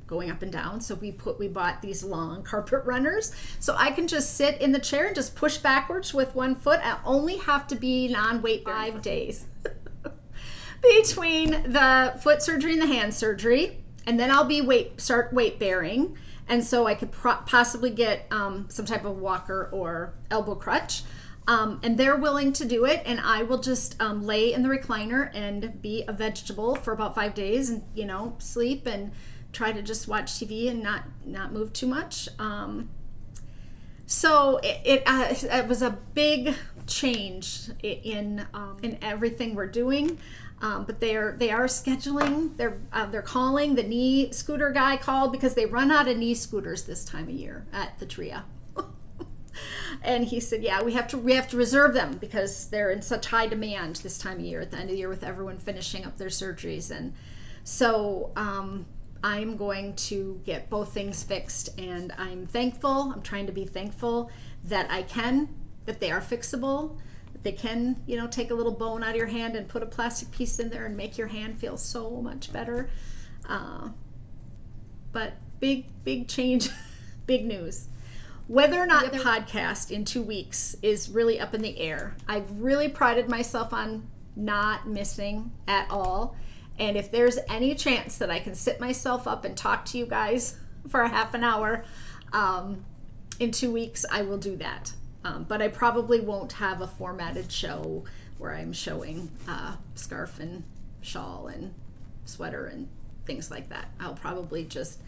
going up and down. So we bought these long carpet runners, so I can just sit in the chair and just push backwards with one foot. I only have to be non-weight 5 days between the foot surgery and the hand surgery, and then I'll be start weight bearing, and so I could possibly get some type of walker or elbow crutch. And they're willing to do it, and I will just lay in the recliner and be a vegetable for about 5 days, and sleep and try to just watch TV and not move too much. So it was a big change in everything we're doing. But they are scheduling. They're calling. The knee scooter guy called because they run out of knee scooters this time of year at the TRIA. And he said, yeah, we have to reserve them because they're in such high demand this time of year at the end of the year with everyone finishing up their surgeries. And so I'm going to get both things fixed, and I'm thankful. I'm trying to be thankful that that they are fixable, that they can, take a little bone out of your hand and put a plastic piece in there and make your hand feel so much better. But big change, big news. Whether or not the podcast in 2 weeks is really up in the air. I've really prided myself on not missing at all. And if there's any chance that I can sit myself up and talk to you guys for a half an hour in 2 weeks, I will do that. But I probably won't have a formatted show where I'm showing scarf and shawl and sweater and things like that. I'll probably just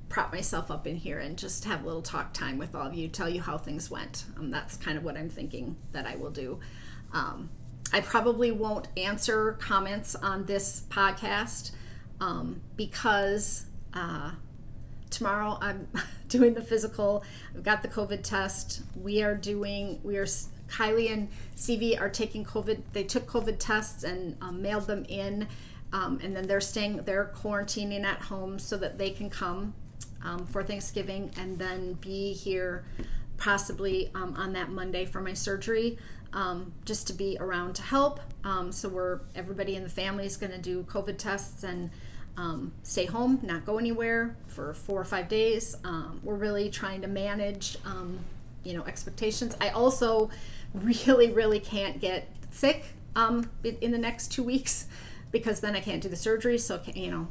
prop myself up in here and just have a little talk time with all of you, tell you how things went. That's kind of what I'm thinking that I will do. I probably won't answer comments on this podcast because tomorrow I'm doing the physical. I've got the COVID test. Kylie and CV are taking COVID. They took COVID tests and mailed them in, and then they're quarantining at home so that they can come for Thanksgiving and then be here possibly on that Monday for my surgery. Just to be around to help. So everybody in the family is going to do COVID tests and stay home, not go anywhere for 4 or 5 days. We're really trying to manage, expectations. I also really can't get sick in the next 2 weeks because then I can't do the surgery. So,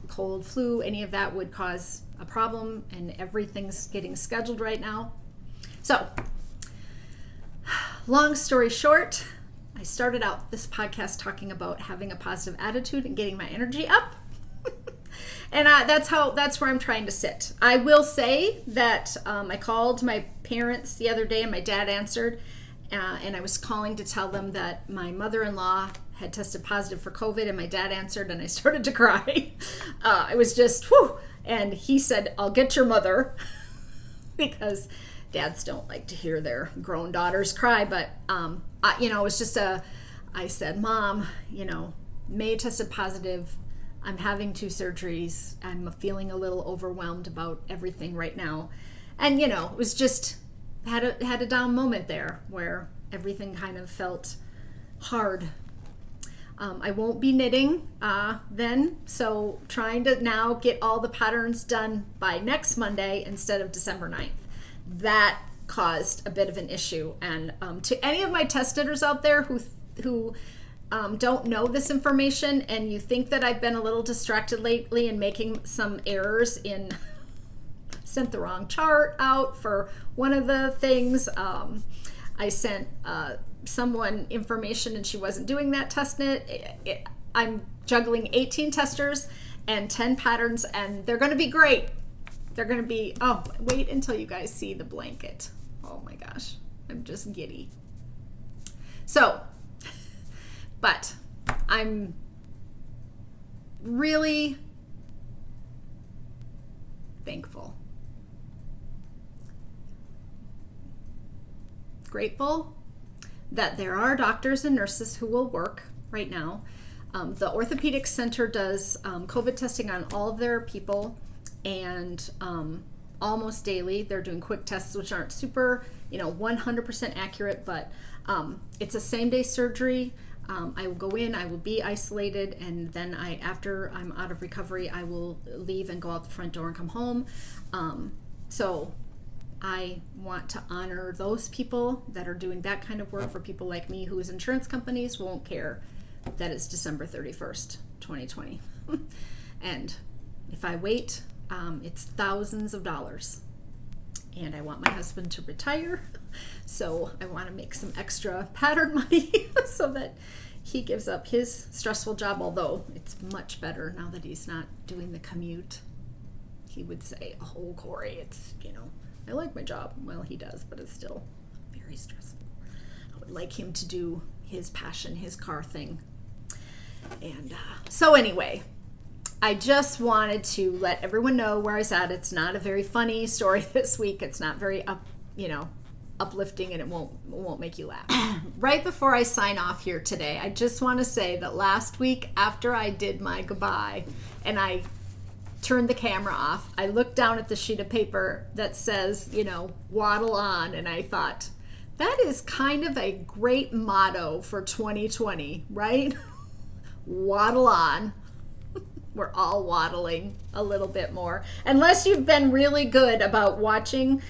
cold, flu, any of that would cause a problem, and everything's getting scheduled right now. So, long story short, I started out this podcast talking about having a positive attitude and getting my energy up. And that's where I'm trying to sit. I will say that I called my parents the other day and my dad answered, and I was calling to tell them that my mother-in-law had tested positive for COVID, and my dad answered and I started to cry. I was just, whew. And he said, I'll get your mother, because dads don't like to hear their grown daughters cry. But, it was just I said, Mom, May tested positive. I'm having 2 surgeries. I'm feeling a little overwhelmed about everything right now. And, it was just, had a down moment there where everything kind of felt hard. I won't be knitting then, so trying to now get all the patterns done by next Monday instead of December 9th. That caused a bit of an issue. And to any of my test knitters out there who don't know this information and you think that I've been a little distracted lately and making some errors in sent the wrong chart out for one of the things. I sent someone information and she wasn't doing that test knit. I'm juggling 18 testers and 10 patterns, and they're going to be great. They're going to be, oh, wait until you guys see the blanket. Oh my gosh, I'm just giddy. So, but I'm really thankful, grateful that there are doctors and nurses who will work right now. The Orthopedic Center does COVID testing on all of their people, and almost daily they're doing quick tests, which aren't super, 100% accurate, but it's a same-day surgery. I will go in, I will be isolated, and then after I'm out of recovery, I will leave and go out the front door and come home. So I want to honor those people that are doing that kind of work for people like me, whose insurance companies won't care that it's December 31st, 2020. And if I wait, it's thousands of dollars. And I want my husband to retire, so I want to make some extra pattern money so that he gives up his stressful job, although it's much better now that he's not doing the commute. He would say, oh, Cori, it's, I like my job. Well, he does, but it's still very stressful. I would like him to do his passion, his car thing. And so anyway, I just wanted to let everyone know where I was at. It's not a very funny story this week. It's not very uplifting, and it won't make you laugh. Right before I sign off here today, I just want to say that last week after I did my goodbye and I turned the camera off, I looked down at the sheet of paper that says, waddle on, and I thought, that is kind of a great motto for 2020, right? Waddle on. We're all waddling a little bit more. Unless you've been really good about watching,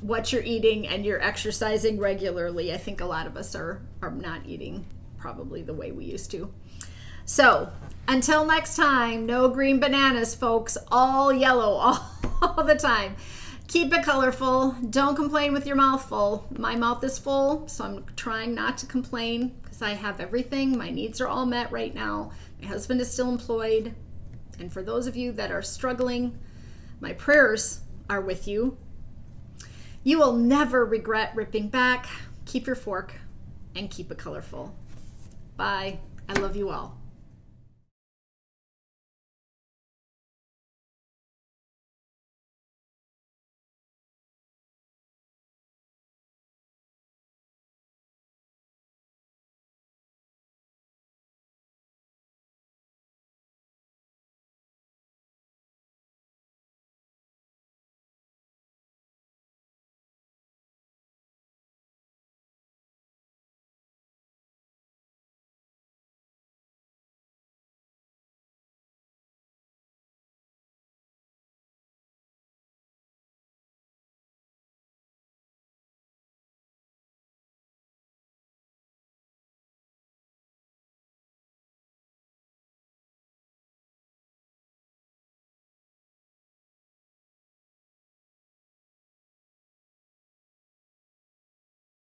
what you're eating and you're exercising regularly. I think a lot of us are not eating probably the way we used to. So until next time, no green bananas, folks. All yellow all the time. Keep it colorful. Don't complain with your mouth full. My mouth is full, so I'm trying not to complain because I have everything. My needs are all met right now. My husband is still employed. And for those of you that are struggling, my prayers are with you. You will never regret ripping back. Keep your fork and keep it colorful. Bye. I love you all.